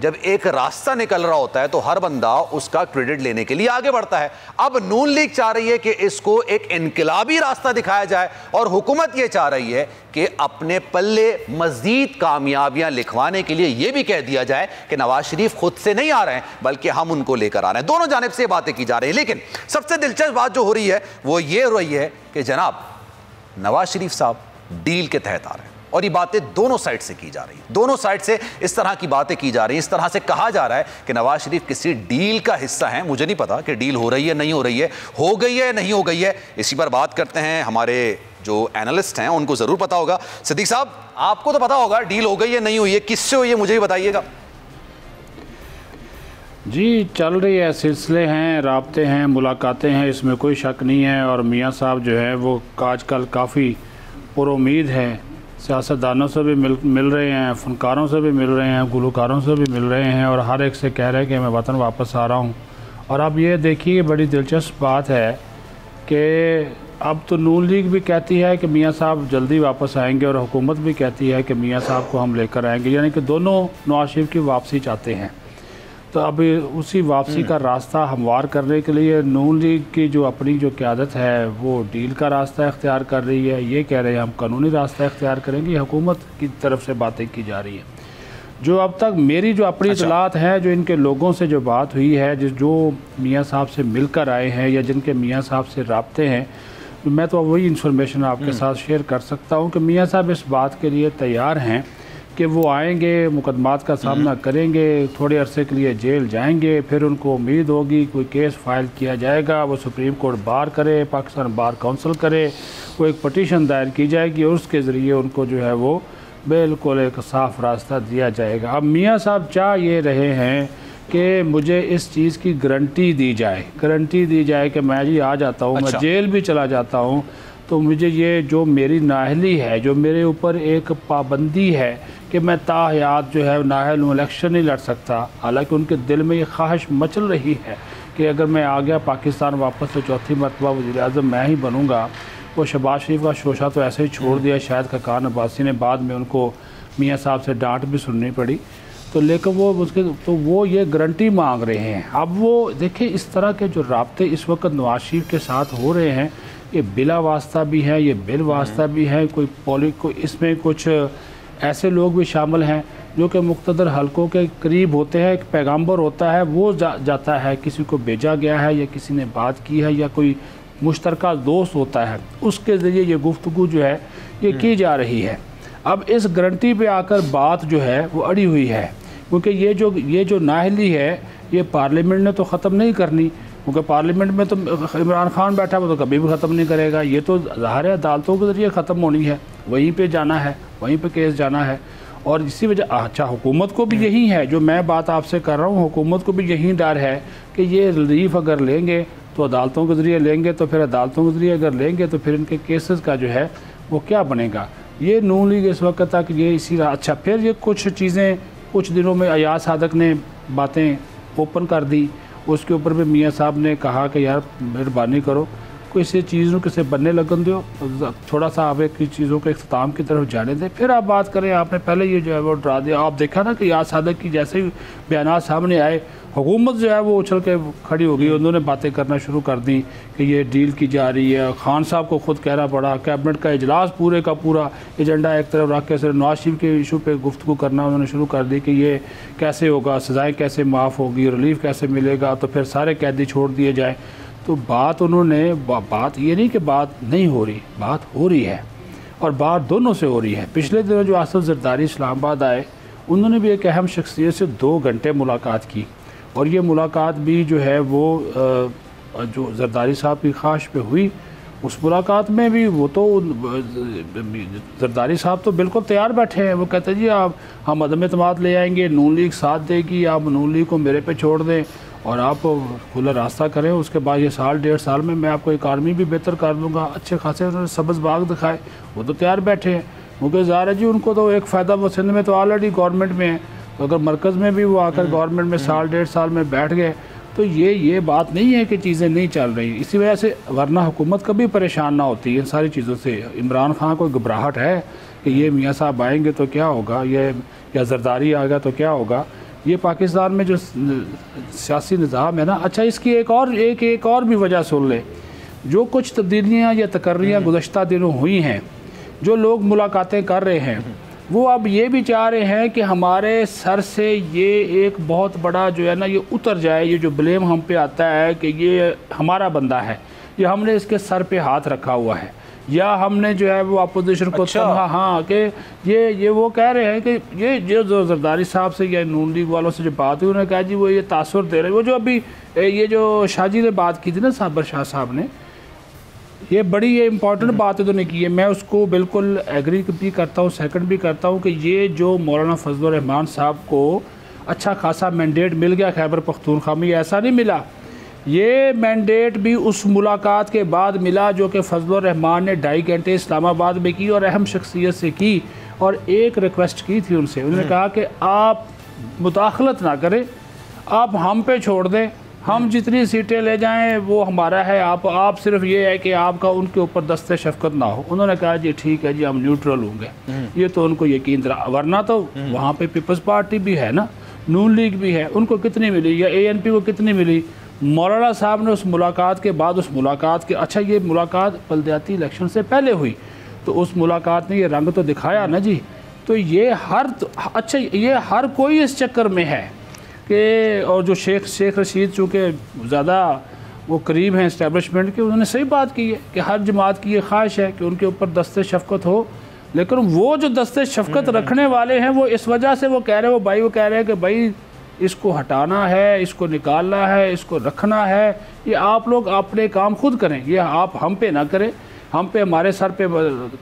जब एक रास्ता निकल रहा होता है तो हर बंदा उसका क्रेडिट लेने के लिए आगे बढ़ता है। अब नून लीग चाह रही है कि इसको एक इनकलाबी रास्ता दिखाया जाए, और हुकूमत ये चाह रही है कि अपने पल्ले मजीद कामयाबियां लिखवाने के लिए यह भी कह दिया जाए कि नवाज शरीफ खुद से नहीं आ रहे हैं बल्कि हम उनको लेकर आ रहे हैं। दोनों जानिब से बातें की जा रही हैं, लेकिन सबसे दिलचस्प बात जो हो रही है वो ये हो रही है कि जनाब नवाज शरीफ साहब डील के तहत आ रहे हैं। और ये बातें दोनों साइड से की जा रही है, दोनों साइड से इस तरह की बातें की जा रही हैं। इस तरह से कहा जा रहा है कि नवाज शरीफ किसी डील का हिस्सा है। मुझे नहीं पता कि डील हो रही है नहीं हो रही है, हो गई है नहीं हो गई है। इसी पर बात करते हैं, हमारे जो एनालिस्ट हैं उनको जरूर पता होगा। सिद्दीक साहब, आपको तो पता होगा डील हो गई है नहीं हुई है, किससे हुई है मुझे भी बताइएगा। जी, चल रही है, सिलसिले हैं, राब्ते हैं, मुलाकातें हैं, इसमें कोई शक नहीं है। और मियाँ साहब जो है वो आजकल काफ़ी पुरुम्मीद हैं, सियासतदानों से भी मिल रहे हैं, फनकारों से भी मिल रहे हैं, गुलकारों से भी मिल रहे हैं, और हर एक से कह रहे हैं कि मैं वतन वापस आ रहा हूँ। और अब ये देखिए, बड़ी दिलचस्प बात है कि अब तो नून लीग भी कहती है कि मियाँ साहब जल्दी वापस आएंगे, और हुकूमत भी कहती है कि मियाँ साहब को हम लेकर आएंगे, यानी कि दोनों नवाज शरीफ की वापसी चाहते हैं। तो अब उसी वापसी का रास्ता हमवार करने के लिए नून लीग की जो अपनी जो क़यादत है वो डील का रास्ता इख्तियार कर रही है। ये कह रहे हैं हम कानूनी रास्ता इख्तियार करेंगे, हुकूमत की तरफ से बातें की जा रही हैं। जो अब तक मेरी जो अपनी इतलात हैं, जो इनके लोगों से जो बात हुई है, जो मियाँ साहब से मिलकर आए हैं या जिनके मियाँ साहब से राब्ते हैं, मैं तो वही इंफॉर्मेशन आपके साथ शेयर कर सकता हूँ कि मियाँ साहब इस बात के लिए तैयार हैं कि वो आएंगे, मुकदमात का सामना करेंगे, थोड़े अरसे के लिए जेल जाएंगे, फिर उनको उम्मीद होगी कोई केस फाइल किया जाएगा, वो सुप्रीम कोर्ट बार करे, पाकिस्तान बार काउंसिल करे, वो एक पटिशन दायर की जाएगी और उसके ज़रिए उनको जो है वो बिल्कुल एक साफ़ रास्ता दिया जाएगा। अब मियाँ साहब चाह ये रहे हैं कि मुझे इस चीज़ की गारंटी दी जाए कि मैं जी आ जाता हूँ, मैं जेल भी चला जाता हूँ, तो मुझे ये जो मेरी नाअहली है, जो मेरे ऊपर एक पाबंदी है कि मैं ताहयात जो है नाअहल हूँ, इलेक्शन नहीं लड़ सकता। हालांकि उनके दिल में ये ख्वाहिश मचल रही है कि अगर मैं आ गया पाकिस्तान वापस तो चौथी मरतबा वज़ीर-ए-आज़म मैं ही बनूँगा। वो शहबाज शरीफ का शोशा तो ऐसे ही छोड़ दिया, शायद खकान अब्बासी ने बाद में उनको मियाँ साहब से डांट भी सुननी पड़ी। तो लेकिन वो उसके तो वो ये गारंटी मांग रहे हैं। अब वो देखिए, इस तरह के जो राब्ते इस वक्त नवाज शरीफ के साथ हो रहे हैं, ये बिला वास्ता भी है, ये बिल वास्ता भी है। कोई इसमें कुछ ऐसे लोग भी शामिल हैं जो कि मुख्तदर हलकों के करीब होते हैं। एक पैगंबर होता है, वो जाता है, किसी को भेजा गया है या किसी ने बात की है या कोई मुश्तरका दोस्त होता है, उसके ज़रिए ये गुफ्तगू जो है ये की जा रही है। अब इस गारंटी पे आकर बात जो है वो अड़ी हुई है, क्योंकि ये जो नाअहली है ये पार्लियामेंट ने तो ख़त्म नहीं करनी, क्योंकि पार्लियामेंट में तो इमरान खान बैठा वो तो कभी भी ख़त्म नहीं करेगा। ये तो ज़ाहिर है अदालतों के ज़रिए ख़त्म होनी है, वहीं पे जाना है, वहीं पे केस जाना है। और इसी वजह अच्छा हुकूमत को भी यही है, जो मैं बात आपसे कर रहा हूँ, हुकूमत को भी यही डर है कि ये रिलीफ अगर लेंगे तो अदालतों के ज़रिए लेंगे, तो फिर अदालतों के ज़रिए अगर लेंगे तो फिर इनके केसेस का जो है वो क्या बनेगा। ये नून लीग इस वक्त तक ये इसी अच्छा, फिर ये कुछ चीज़ें कुछ दिनों में अयाज सादक ने बातें ओपन कर दी, उसके ऊपर भी मियाँ साहब ने कहा कि यार मेहरबानी करो, किसी चीज़ को किसे बनने लगन दो, थोड़ा सा आप एक चीज़ों के इख्तिताम की तरफ जाने दें, फिर आप बात करें। आपने पहले ये जो है वो डरा दिया। आप देखा ना कि याद सादक की जैसे ही बयान सामने आए, हुकूमत जो है वो उछल के खड़ी हो गई, उन्होंने बातें करना शुरू कर दी कि ये डील की जा रही है। खान साहब को खुद कहना पड़ा, कैबिनेट का इजलास पूरे का पूरा एजेंडा एक तरफ रख के सिर्फ नवाज शरीफ के इशू पे गुफ्तगू करना उन्होंने शुरू कर दी कि ये कैसे होगा, सज़ाएँ कैसे माफ़ होगी, रिलीफ कैसे मिलेगा, तो फिर सारे कैदी छोड़ दिए जाए। तो बात उन्होंने बात ये नहीं कि बात नहीं हो रही, बात हो रही है और बात दोनों से हो रही है। पिछले दिनों जो आसिफ जरदारी इस्लामाबाद आए, उन्होंने भी एक अहम शख्सियत से 2 घंटे मुलाकात की, और ये मुलाकात भी जो है वो जो जरदारी साहब की ख्वाहिश पे हुई। उस मुलाकात में भी वो तो जरदारी साहब तो बिल्कुल तैयार बैठे हैं। वो कहते हैं जी आप हम अदम एतमाद ले आएंगे, नून लीग साथ देगी, आप नून लीग को मेरे पे छोड़ दें और आप खुला रास्ता करें। उसके बाद ये 1.5 साल में मैं आपको इकानमी भी बेहतर कर दूँगा। अच्छे खासे उन्होंने सब्ज़ बाग दिखाए, वो तो तैयार बैठे हैं। क्योंकि ज़ाहिर है जी उनको तो एक फ़ायदा, वो सिंध में तो ऑलरेडी गवर्नमेंट में है, तो अगर मरकज़ में भी वो आकर गवर्नमेंट में 1.5 साल में बैठ गए तो ये बात नहीं है कि चीज़ें नहीं चल रही। इसी वजह से वरना हुकूमत कभी परेशान ना होती इन सारी चीज़ों से। इमरान खान को घबराहट है कि ये मियाँ साहब आएंगे तो क्या होगा, ये या जरदारी आ गया तो क्या होगा। ये पाकिस्तान में जो सियासी निज़ाम है ना, अच्छा इसकी एक और भी वजह सुन ले। जो कुछ तब्दीलियाँ या तकर्रियाँ गुज़श्ता दिनों हुई हैं, जो लोग मुलाकातें कर रहे हैं, वो अब ये भी चाह रहे हैं कि हमारे सर से ये एक बहुत बड़ा जो है ना ये उतर जाए। ये जो ब्लेम हम पे आता है कि ये हमारा बंदा है, ये हमने इसके सर पे हाथ रखा हुआ है, या हमने जो है वो अपोजिशन को हाँ कि ये वो कह रहे हैं कि ये जो जरदारी साहब से या नून लीग वालों से जो बात हुई, उन्होंने कहा जी वो ये तासुर दे रहे, वो जो अभी ये जो शाहजी ने बात की थी ना साबर शाह साहब ने, ये बड़ी ये इंपॉर्टेंट बात है तो नहीं की है, मैं उसको बिल्कुल एग्री भी करता हूँ, सेकंड भी करता हूँ कि ये जो मौलाना फजलुर रहमान साहब को अच्छा खासा मैंडेट मिल गया खैबर पख्तूनख्वा में, ऐसा नहीं मिला, ये मैंडेट भी उस मुलाकात के बाद मिला जो कि फजलुर रहमान ने 2.5 घंटे इस्लामाबाद में की और अहम शख्सियत से की, और एक रिक्वेस्ट की थी उनसे, उन्होंने कहा कि आप मुदाखलत ना करें, आप हम पे छोड़ दें, हम जितनी सीटें ले जाएं वो हमारा है, आप सिर्फ ये है कि आपका उनके ऊपर दस्ते शफकत ना हो। उन्होंने कहा जी ठीक है जी हम न्यूट्रल होंगे, ये तो उनको यकीन था, वरना तो वहाँ पे पीपल्स पार्टी भी है ना, नून लीग भी है, उनको कितनी मिली या ANP को कितनी मिली। मौलाना साहब ने उस मुलाकात के बाद, उस मुलाकात के, अच्छा ये मुलाकात बल्दियाती इलेक्शन से पहले हुई, तो उस मुलाकात ने ये रंग तो दिखाया ना जी, तो ये अच्छा ये हर कोई इस चक्कर में है कि, और जो शेख रशीद चूँकि ज़्यादा वो करीब हैं इस्टेब्लिशमेंट के, उन्होंने सही बात की है कि हर जमात की ये ख्वाहिश है कि उनके ऊपर दस्ते शफकत हो, लेकिन वो जो दस्ते शफकत रखने वाले हैं वो इस वजह से वो कह रहे हैं, वो कह रहे हैं कि भाई इसको हटाना है, इसको निकालना है, इसको रखना है, ये आप लोग अपने काम खुद करें, ये आप हम पे ना करें, हम पे हमारे सर पे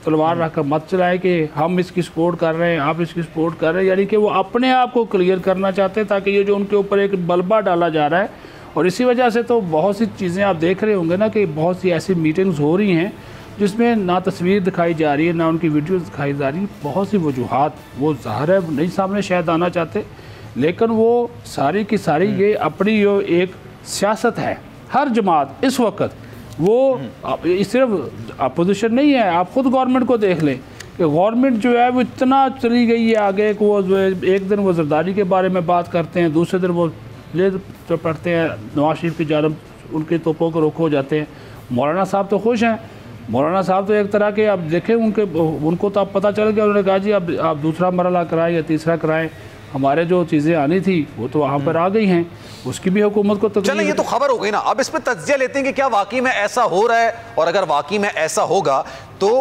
तलवार रख कर मत चलाएं कि हम इसकी सपोर्ट कर रहे हैं, आप इसकी सपोर्ट कर रहे हैं, यानी कि वो अपने आप को क्लियर करना चाहते हैं ताकि ये जो उनके ऊपर एक बलबा डाला जा रहा है। और इसी वजह से तो बहुत सी चीज़ें आप देख रहे होंगे ना कि बहुत सी ऐसी मीटिंग्स हो रही हैं जिसमें ना तस्वीर दिखाई जा रही है, ना उनकी वीडियोस दिखाई जा रही है, बहुत सी वजूहात वो ज़ाहिर है नहीं सामने शायद आना चाहते, लेकिन वो सारी की सारी ये अपनी जो एक सियासत है, हर जमात इस वक्त वो सिर्फ अपोजिशन नहीं है, आप ख़ुद गवर्नमेंट को देख लें कि गवर्नमेंट जो है वो इतना चली गई है आगे कि वो जो है एक दिन वो जरदारी के बारे में बात करते हैं, दूसरे दिन वो ले तो पढ़ते हैं नवाज शरीफ की जानब उनके तोपों को रोक हो जाते हैं। मौलाना साहब तो खुश हैं, मौलाना साहब तो एक तरह के आप देखें उनको तो अब पता चल गया, उन्होंने कहा जी अब आप दूसरा मरहला कराएं या तीसरा कराएं, हमारे जो चीज़ें आनी थी वो तो वहाँ पर आ गई हैं, उसकी भी हुकूमत को चलें, ये तो खबर हो गई ना, अब इस पर तज्जिया लेते हैं कि क्या वाकई में ऐसा हो रहा है, और अगर वाकई में ऐसा होगा तो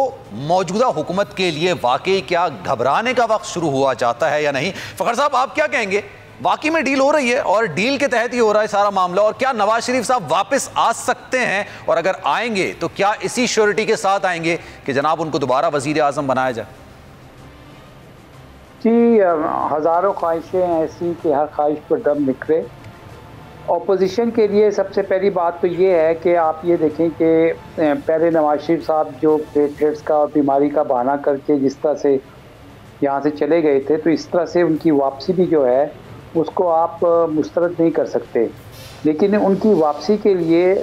मौजूदा हुकूमत के लिए वाकई क्या घबराने का वक्त शुरू हुआ जाता है या नहीं। फखर साहब आप क्या कहेंगे, वाकई में डील हो रही है और डील के तहत ही हो रहा है सारा मामला, और क्या नवाज शरीफ साहब वापस आ सकते हैं, और अगर आएंगे तो क्या इसी श्योरिटी के साथ आएंगे कि जनाब उनको दोबारा वजीर आजम बनाया जाए? जी हज़ारों ख्वाहिशें ऐसी कि हर ख्वाहिश पर दम निकले। अपोजिशन के लिए सबसे पहली बात तो ये है कि आप ये देखें कि पहले नवाज शरीफ साहब जो प्लेटलेट्स का और बीमारी का बहाना करके जिस तरह से यहाँ से चले गए थे, तो इस तरह से उनकी वापसी भी जो है उसको आप मुस्तरद नहीं कर सकते, लेकिन उनकी वापसी के लिए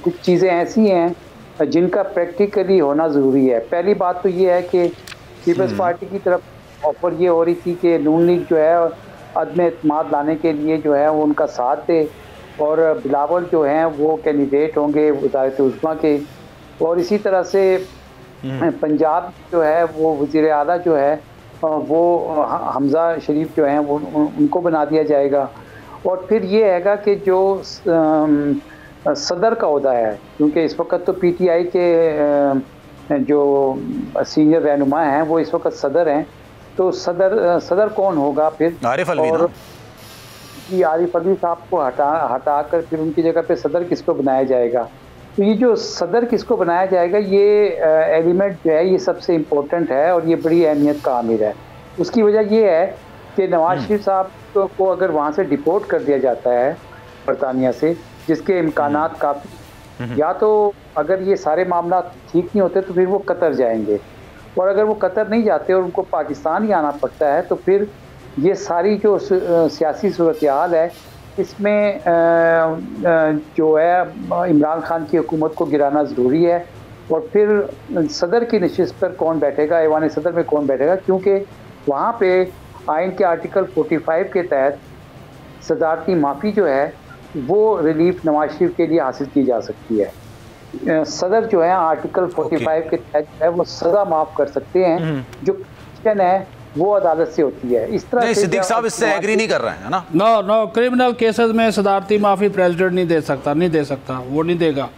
कुछ चीज़ें ऐसी हैं जिनका प्रैक्टिकली होना ज़रूरी है। पहली बात तो ये है कि पीपल्स पार्टी की तरफ ऑफर ये हो रही थी कि नून लीग जो है अदम एतमाद लाने के लिए जो है वो उनका साथ दे, और बिलावल जो हैं वो कैंडिडेट होंगे वज़ारत उज़्मा के, और इसी तरह से पंजाब जो है वो वज़ीर आला जो है वो हमज़ा शरीफ जो हैं वो उनको बना दिया जाएगा। और फिर ये हैगा कि जो सदर का ओहदा है, क्योंकि इस वक्त तो PTI के जो सीनियर रहनुमा हैं वो इस वक्त सदर हैं, तो सदर कौन होगा फिर? आरिफ अलवी। और जी आरिफ अलवी साहब को हटा कर फिर उनकी जगह पे सदर किसको बनाया जाएगा? तो ये जो सदर किसको बनाया जाएगा ये एलिमेंट जो है ये सबसे इम्पोर्टेंट है और ये बड़ी अहमियत का आमिर है। उसकी वजह ये है कि नवाज शरीफ साहब को अगर वहाँ से डिपोर्ट कर दिया जाता है बरतानिया से, जिसके इम्कानात काफ़ी, या तो अगर ये सारे मामला ठीक नहीं होते तो फिर वो कतर जाएंगे, और अगर वो कतर नहीं जाते और उनको पाकिस्तान ही आना पड़ता है तो फिर ये सारी जो सियासी सूरत हाल है इसमें जो है इमरान खान की हुकूमत को गिराना ज़रूरी है। और फिर सदर की नशिस्त पर कौन बैठेगा, ऐवान सदर में कौन बैठेगा, क्योंकि वहाँ पे आइन के आर्टिकल 45 के तहत सदारती माफ़ी जो है वो रिलीफ नवाज शरीफ के लिए हासिल की जा सकती है। सदर जो है आर्टिकल 45 के तहत है वो सज़ा माफ़ कर सकते हैं, जो क्वेश्चन है वो अदालत से होती है। इस तरह से सिद्दीक साहब इससे एग्री नहीं कर रहे हैं ना? नो क्रिमिनल केसेस में सदारती माफ़ी प्रेसिडेंट नहीं दे सकता, वो नहीं देगा।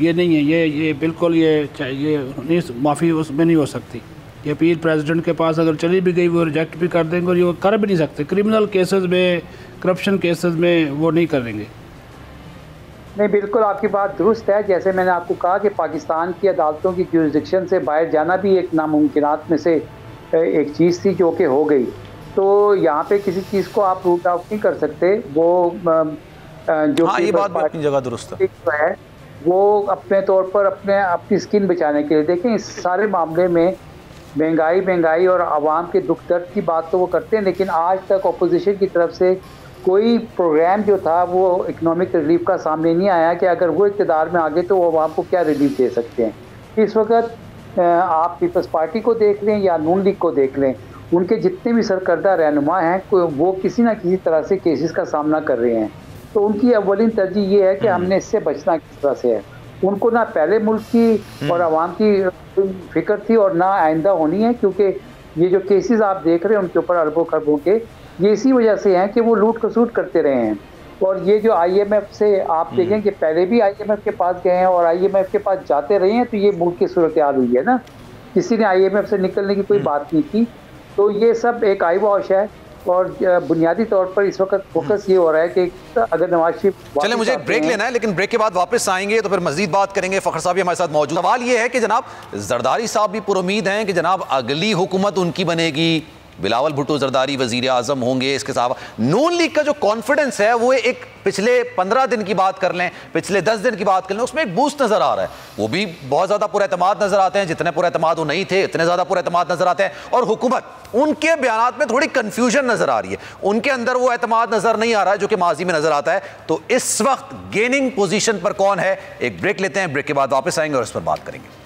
ये नहीं है, ये बिल्कुल ये माफ़ी उसमें नहीं हो सकती। ये अपील प्रेसिडेंट के पास अगर चली भी गई वो रिजेक्ट भी कर देंगे और ये वो कर भी नहीं सकते। क्रिमिनल केसेस में, करप्शन केसेस में वो नहीं करेंगे। नहीं, बिल्कुल आपकी बात दुरुस्त है। जैसे मैंने आपको कहा कि पाकिस्तान की अदालतों की ज्यूरिसडिक्शन से बाहर जाना भी एक नामुमकिनात में से एक चीज़ थी जो कि हो गई। तो यहाँ पे किसी चीज़ को आप रूट आउट नहीं कर सकते। वो जो हाँ, ये बात भी अपनी जगह दुरुस्त है वो अपने तौर पर अपनी स्किन बचाने के लिए, देखें इस सारे मामले में महंगाई और आवाम के दुख दर्द की बात तो वो करते हैं, लेकिन आज तक अपोजिशन की तरफ से कोई प्रोग्राम जो था वो इकोनॉमिक रिलीफ का सामने नहीं आया कि अगर वो इक़्तिदार में आ गए तो वो आवाम को क्या रिलीफ दे सकते हैं। इस वक्त आप पीपल्स पार्टी को देख लें या नून लीग को देख लें, उनके जितने भी सरकर्दा रहनुमा हैं वो किसी ना किसी तरह से केसेस का सामना कर रहे हैं। तो उनकी अव्वलीन तरजीह ये है कि हमने इससे बचना किस तरह से है। उनको ना पहले मुल्क की और आवाम की फिक्र थी और ना आइंदा होनी है, क्योंकि ये जो केसेस आप देख रहे हैं उनके ऊपर अरबों खरबों के, ये इसी वजह से हैं कि वो लूट खसूट करते रहे हैं। और ये जो IMF से आप देखें कि पहले भी IMF के पास गए हैं और IMF के पास जाते रहे हैं, तो ये मुल्क की सूरत हाल हुई है ना। किसी ने IMF से निकलने की कोई बात नहीं की। तो ये सब एक आई वॉश है और बुनियादी तौर पर इस वक्त फोकस ये हो रहा है कि अगर नवाज शरीफ, चले मुझे एक ब्रेक लेना है, लेकिन ब्रेक के बाद वापस आएंगे तो फिर मजीद बात करेंगे। फखर साहब भी हमारे साथ मौजूद। सवाल ये है कि जनाब जरदारी साहब भी पुरुमीद हैं कि जनाब अगली हुकूमत उनकी बनेगी, बिलावल भुट्टो जरदारी वजीर आजम होंगे। इसके अलावा नून लीग का जो कॉन्फिडेंस है वो एक पिछले 15 दिन की बात कर लें, पिछले 10 दिन की बात कर लें, उसमें एक बूस्ट नजर आ रहा है। वो भी बहुत ज्यादा पुरएतमाद नजर आते हैं, जितने पुरएतमाद वो नहीं थे इतने ज्यादा पुरएतमाद नजर आते हैं। और हुकूमत, उनके बयानात में थोड़ी कंफ्यूजन नजर आ रही है, उनके अंदर वो एतमाद नजर नहीं आ रहा है जो कि माजी में नजर आता है। तो इस वक्त गेनिंग पोजीशन पर कौन है? एक ब्रेक लेते हैं, ब्रेक के बाद वापस आएंगे और इस पर बात करेंगे।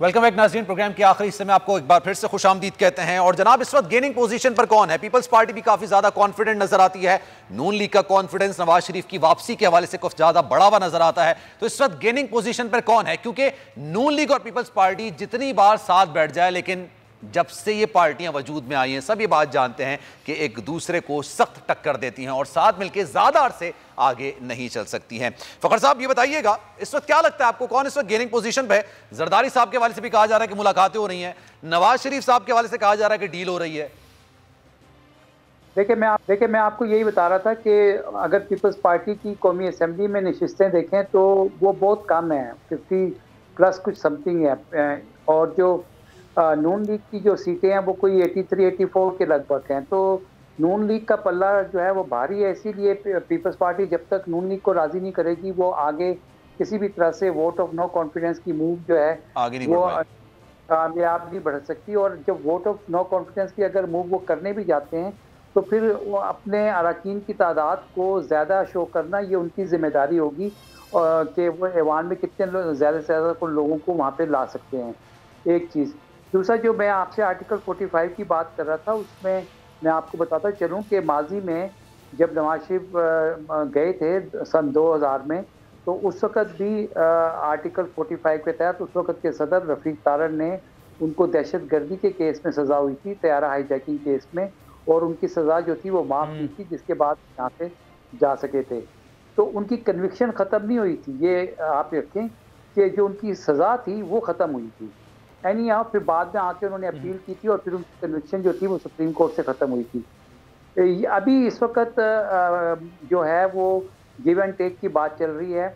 वेलकम बैक नाज़रीन। प्रोग्राम के आखिरी हिस्से में आपको एक बार फिर से खुशामदीद कहते हैं। और जनाब इस वक्त गेनिंग पोजीशन पर कौन है? पीपल्स पार्टी भी काफी ज्यादा कॉन्फिडेंट नजर आती है, नून लीग का कॉन्फिडेंस नवाज शरीफ की वापसी के हवाले से कुछ ज्यादा बढ़ा हुआ नजर आता है। तो इस वक्त गेनिंग पोजीशन पर कौन है? क्योंकि नून लीग और पीपल्स पार्टी जितनी बार साथ बैठ जाए, लेकिन जब से ये पार्टियां वजूद में आई हैं सब ये बात जानते हैं कि एक दूसरे को सख्त टक्कर देती हैं और साथ मिलकर ज्यादा अरसे आगे नहीं चल सकती हैं। फखर साहब ये बताइएगा, इस वक्त क्या लगता है आपको कौन इस वक्त गेनिंग पोजीशन पे है? जरदारी साहब के हवाले से भी कहा जा रहा है कि मुलाकातें हो रही हैं, नवाज शरीफ साहब के हवाले से कहा जा रहा है कि डील हो रही है। देखिए मैं आपको यही बता रहा था कि अगर पीपल्स पार्टी की कौमी असम्बली में नशिस्तें देखें तो वो बहुत कम है, 50+ कुछ समथिंग है। और जो नून लीग की जो सीटें हैं वो कोई 83-84 के लगभग हैं। तो नून लीग का पल्ला जो है वो भारी है, इसीलिए पीपल्स पार्टी जब तक नून लीग को राजी नहीं करेगी वो आगे किसी भी तरह से वोट ऑफ नो कॉन्फिडेंस की मूव जो है आगे नहीं वो कामयाब नहीं बढ़ सकती। और जब वोट ऑफ नो कॉन्फिडेंस की अगर मूव वो करने भी जाते हैं तो फिर वो अपने अरकान की तादाद को ज़्यादा शो करना ये उनकी जिम्मेदारी होगी कि वो ऐवान में कितने ज़्यादा से ज़्यादा लोगों को वहाँ पर ला सकते हैं, एक चीज़। दूसरा, जो मैं आपसे आर्टिकल 45 की बात कर रहा था उसमें मैं आपको बताता चलूँ कि माजी में जब नवाज शरीफ गए थे सन 2000 में, तो उस वक़्त भी आर्टिकल 45 के तहत उस वक़्त के सदर रफ़ीक तारड़ ने उनको दहशत गर्दी के केस में सज़ा हुई थी, तैयारा हाईजैकिंग केस में, और उनकी सज़ा जो थी वो माफ़ की थी, जिसके बाद यहाँ से जा सके थे। तो उनकी कन्विक्शन ख़त्म नहीं हुई थी, ये आप रखें कि जो उनकी सज़ा थी वो ख़त्म हुई थी। एनी यहाँ फिर बाद में आके उन्होंने अपील की थी और फिर उनकी कन्विक्शन जो थी वो सुप्रीम कोर्ट से ख़त्म हुई थी। अभी इस वक्त जो है वो गिव एंड टेक की बात चल रही है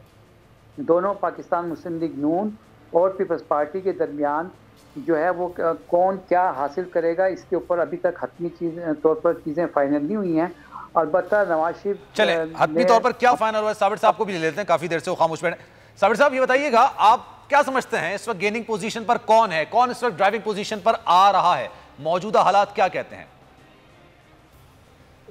दोनों पाकिस्तान मुस्लिम लीग नून और पीपल्स पार्टी के दरमियान, जो है वो कौन क्या हासिल करेगा इसके ऊपर अभी तक हतमी तौर पर चीज़ें फाइनल नहीं हुई हैं। अलबत्ता नवाज शरीफ, चले हतमी तौर पर क्या फाइनल हुआ है, साबिर साहब को भी ले लेते हैं, काफ़ी देर से वो खामोश बैठे। साबिर साहब ये बताइएगा, आप क्या समझते हैं इस वक्त गेनिंग पोजीशन पर कौन है, कौन इस वक्त ड्राइविंग पोजीशन पर आ रहा है? मौजूदा हालात क्या कहते हैं?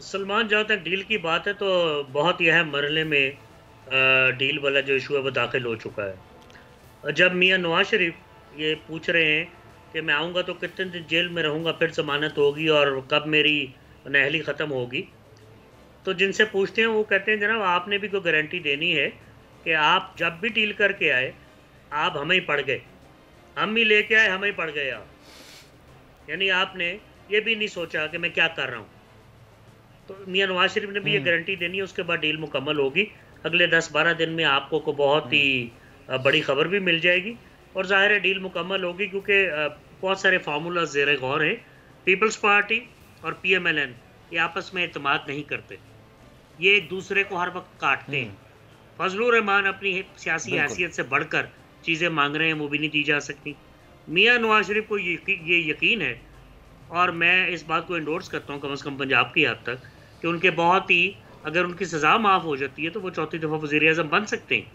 सलमान, जहाँ तक डील की बात है तो बहुत ही अहम मरहले में डील वाला जो इशू है वो दाखिल हो चुका है। जब मियां नवाज शरीफ ये पूछ रहे हैं कि मैं आऊँगा तो कितने दिन जेल में रहूँगा, फिर जमानत होगी और कब मेरी नहली ख़त्म होगी, तो जिनसे पूछते हैं वो कहते हैं जनाब आपने भी कोई गारंटी देनी है कि आप जब भी डील करके आए आप हमें ही पड़ गए, हम ही लेके आए, हमें ही पड़ गए आप। यानी आपने ये भी नहीं सोचा कि मैं क्या कर रहा हूँ। तो मियां नवाज शरीफ ने भी ये गारंटी देनी है, उसके बाद डील मुकम्मल होगी। अगले 10-12 दिन में आपको को बहुत ही बड़ी खबर भी मिल जाएगी और ज़ाहिर है डील मुकम्मल होगी, क्योंकि बहुत सारे फार्मूला ज़ेर गौर हैं। पीपल्स पार्टी और PMLN ये आपस में एतमाद नहीं करते, ये एक दूसरे को हर वक्त काटते हैं। फजलुर रहमान अपनी सियासी हैसियत से बढ़कर चीज़ें मांग रहे हैं, वो भी नहीं दी जा सकती। मियां नवाज शरीफ को ये यकीन है, और मैं इस बात को इंडोर्स करता हूँ कम से कम पंजाब की हद तक, कि उनके बहुत ही, अगर उनकी सज़ा माफ़ हो जाती है तो वो चौथी दफ़ा वज़ीर आज़म बन सकते हैं।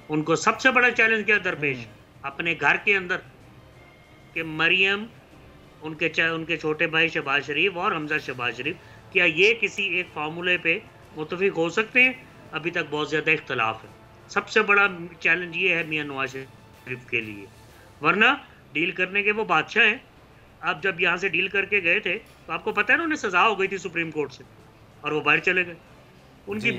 उनको सबसे बड़ा चैलेंज क्या दरपेश, अपने घर के अंदर कि मरियम, उनके छोटे भाई शहबाज शरीफ और हमजा शहबाज शरीफ, क्या ये किसी एक फार्मूले पे मुत्तफिक हो सकते हैं? अभी तक बहुत ज़्यादा इख्तलाफ है। सबसे बड़ा चैलेंज ये है मियां नवाज शरीफ के लिए, वरना डील करने के वो बादशाह हैं। आप जब यहाँ से डील करके गए थे तो आपको पता है ना, उन्हें सज़ा हो गई थी सुप्रीम कोर्ट से और वो बाहर चले गए। उनकी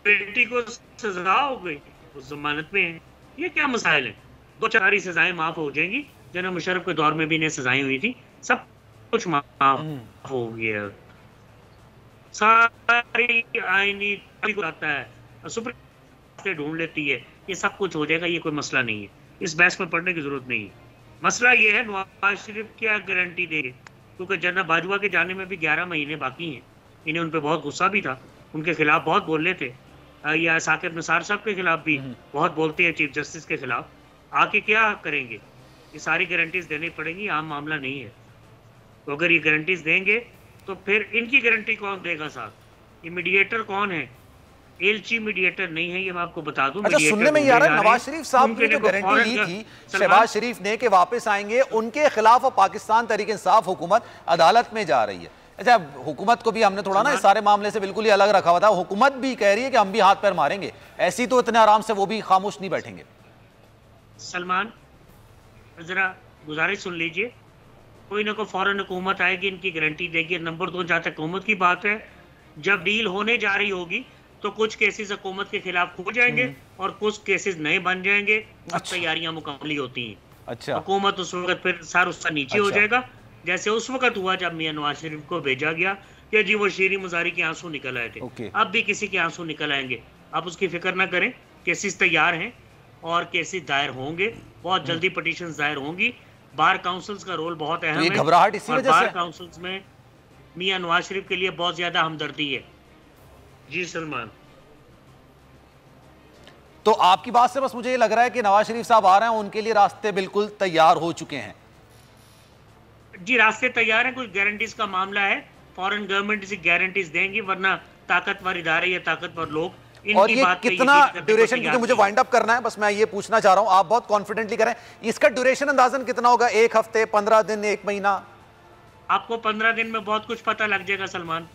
बेटी को सज़ा हो गई, वो जमानत में है। ये क्या मसाइल है? 2-4 सज़ाएं माफ़ हो जाएंगी। जनरल मुशर्रफ के दौर में भी इन्हें सज़ाएं हुई थी, सब कुछ माफ़ हो गया। सारी आईनी आता है, सुप्रीम कोर्ट ढूंढ लेती है, ये सब कुछ हो जाएगा, ये कोई मसला नहीं है। इस बहस में पढ़ने की जरूरत नहीं है। मसला ये है नवाज शरीफ क्या गारंटी देंगे, क्योंकि जनरल बाजवा के जाने में भी 11 महीने बाकी हैं। इन्हें उन पर बहुत गुस्सा भी था, उनके खिलाफ बहुत बोल रहे थे, या साकिब निसार साहब के खिलाफ भी बहुत बोलते हैं, चीफ जस्टिस के खिलाफ। आके क्या करेंगे? ये सारी गारंटीज देनी पड़ेंगी, आम मामला नहीं है। तो अगर ये गारंटीज देंगे तो फिर इनकी गारंटी कौन देगा साथ? ये मीडिएटर कौन है? एलची मीडिएटर नहीं है, ये मैं आपको बता दूं। अच्छा, सुनने में ये आ रहा है नवाज शरीफ साहब ने जो गारंटी ली थी शहबाज शरीफ ने कि वापस आएंगे, उनके खिलाफ पाकिस्तान तहरीक इंसाफ हुकूमत अदालत में जा रही है। अच्छा, हुकूमत को भी हमने थोड़ा ना इस सारे मामले से बिल्कुल ही अलग रखा हुआ था। हुकूमत भी कह रही है कि हम भी हाथ पैर मारेंगे, ऐसी तो इतने आराम से वो भी खामोश नहीं बैठेंगे। सलमान, जरा गुजारिश सुन लीजिए, कोई ना कोई फौरन हुकूमत आएगी, इनकी गारंटी देगी। नंबर 2, जहाँ तक हुकूमत की बात है, जब डील होने जा रही होगी तो कुछ केसेस हुकूमत के खिलाफ खुल जाएंगे और कुछ केसेस नए बन जाएंगे। अच्छा। तैयारियां मुकम्मल होती हैं। अच्छा। हुकूमत उस वक्त फिर सर उसका नीचे हो जाएगा, जैसे उस वक्त हुआ जब मियां नवाज शरीफ को भेजा गया कि जी वो शीरी मुजारी के आंसू निकल आए थे। अब भी किसी के आंसू निकल आएंगे, आप उसकी फिक्र ना करें। केसेस तैयार हैं और केसेस दायर होंगे, बहुत जल्दी पटिशन दायर होंगी। बार काउंसिल्स का रोल बहुत अहम है। घबराहट इसी वजह से बार काउंसिल्स में मियां नवाज शरीफ के लिए बहुत ज्यादा हमदर्दी है। जी सलमान, तो आपकी बात से बस मुझे ये लग रहा है कि नवाज शरीफ साहब आ रहे हैं, उनके लिए रास्ते बिल्कुल तैयार हो चुके हैं। जी, रास्ते तैयार हैं। कुछ गारंटीज का मामला है, फॉरेन गवर्नमेंट इसी गारंटीज देंगी, वरना ताकतवर इदारे या ताकतवर लोग और ये कितना ड्यूरेशन, क्योंकि मुझे वाइंड अप करना है, बस मैं ये पूछना चाह रहा हूं, आप बहुत कॉन्फिडेंटली करें, इसका ड्यूरेशन अंदाजन कितना होगा? 1 हफ्ते, 15 दिन, 1 महीना? आपको 15 दिन में बहुत कुछ पता लग जाएगा सलमान।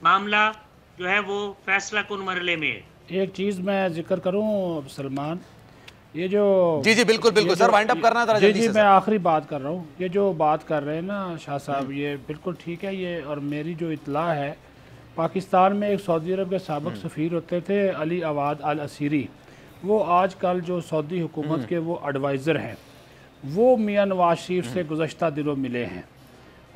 मामला जो है वो फैसला कुन मरले में है। एक चीज़ मैं जिक्र करूं सलमान, ये जो जी बिल्कुल बिल्कुल सर, वाइंड अप करना था। जी मैं आखिरी बात कर रहा हूँ। ये जो बात कर रहे हैं ना शाह साहब, ये बिल्कुल ठीक है। ये और मेरी जो इतला है, पाकिस्तान में एक सऊदी अरब के साबिक सफ़ीर होते थे अली अवाद अल असीरी, वो आजकल जो सऊदी हुकूमत के वो एडवाइज़र हैं, वो मियां नवाज शरीफ से गुज़श्ता दिनों मिले हैं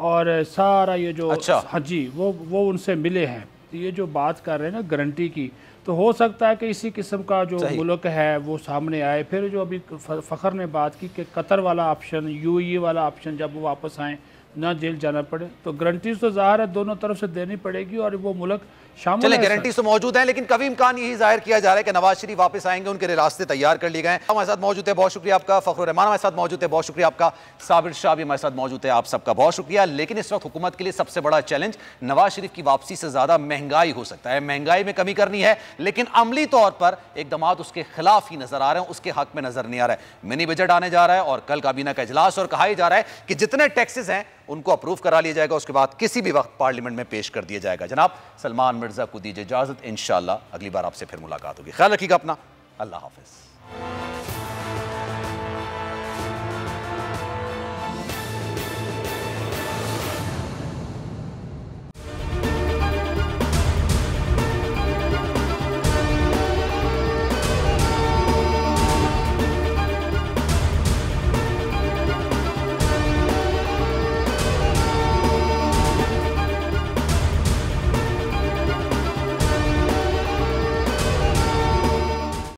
और सारा ये जो हाँ जी वो उनसे मिले हैं। ये जो बात कर रहे हैं ना गारंटी की, तो हो सकता है कि इसी किस्म का जो मुल्क है वो सामने आए। फिर जो अभी फ़खर ने बात की कि कतर वाला ऑप्शन, UAE वाला ऑप्शन, जब वो वापस आएँ ना जेल जाना पड़े, तो गारंटीज तो ज़ाहिर है दोनों तरफ से देनी पड़ेगी और वो मुल्क शामिल। चले, गारंटीज तो मौजूद हैं, लेकिन कभी इम्कान यही जाहिर किया जा रहा है कि नवाज शरीफ वापस आएंगे, उनके रास्ते तैयार कर लिए गए। हमारे साथ मौजूद है, बहुत शुक्रिया आपका। फखरुर रहमान हमारे साथ मौजूद है, बहुत शुक्रिया आपका। साबिर शाह भी हमारे साथ मौजूद है, आप सबका बहुत शुक्रिया। लेकिन इस वक्त हुकूमत के लिए सबसे बड़ा चैलेंज नवाज शरीफ की वापसी से ज्यादा महंगाई हो सकता है। महंगाई में कमी करनी है, लेकिन अमली तौर पर इकदामात उसके खिलाफ ही नजर आ रहे हैं, उसके हक में नजर नहीं आ रहा है। मिनी बजट आने जा रहा है और कल काबीना का इजलास, और कहा ही जा रहा है कि जितने टैक्सेस हैं उनको अप्रूव करा लिया जाएगा, उसके बाद किसी भी वक्त पार्लियामेंट में पेश कर दिया जाएगा। जनाब सलमान मिर्जा को दीजिए इजाजत, इंशाअल्लाह अगली बार आपसे फिर मुलाकात होगी। ख्याल रखिएगा अपना, अल्लाह हाफिज।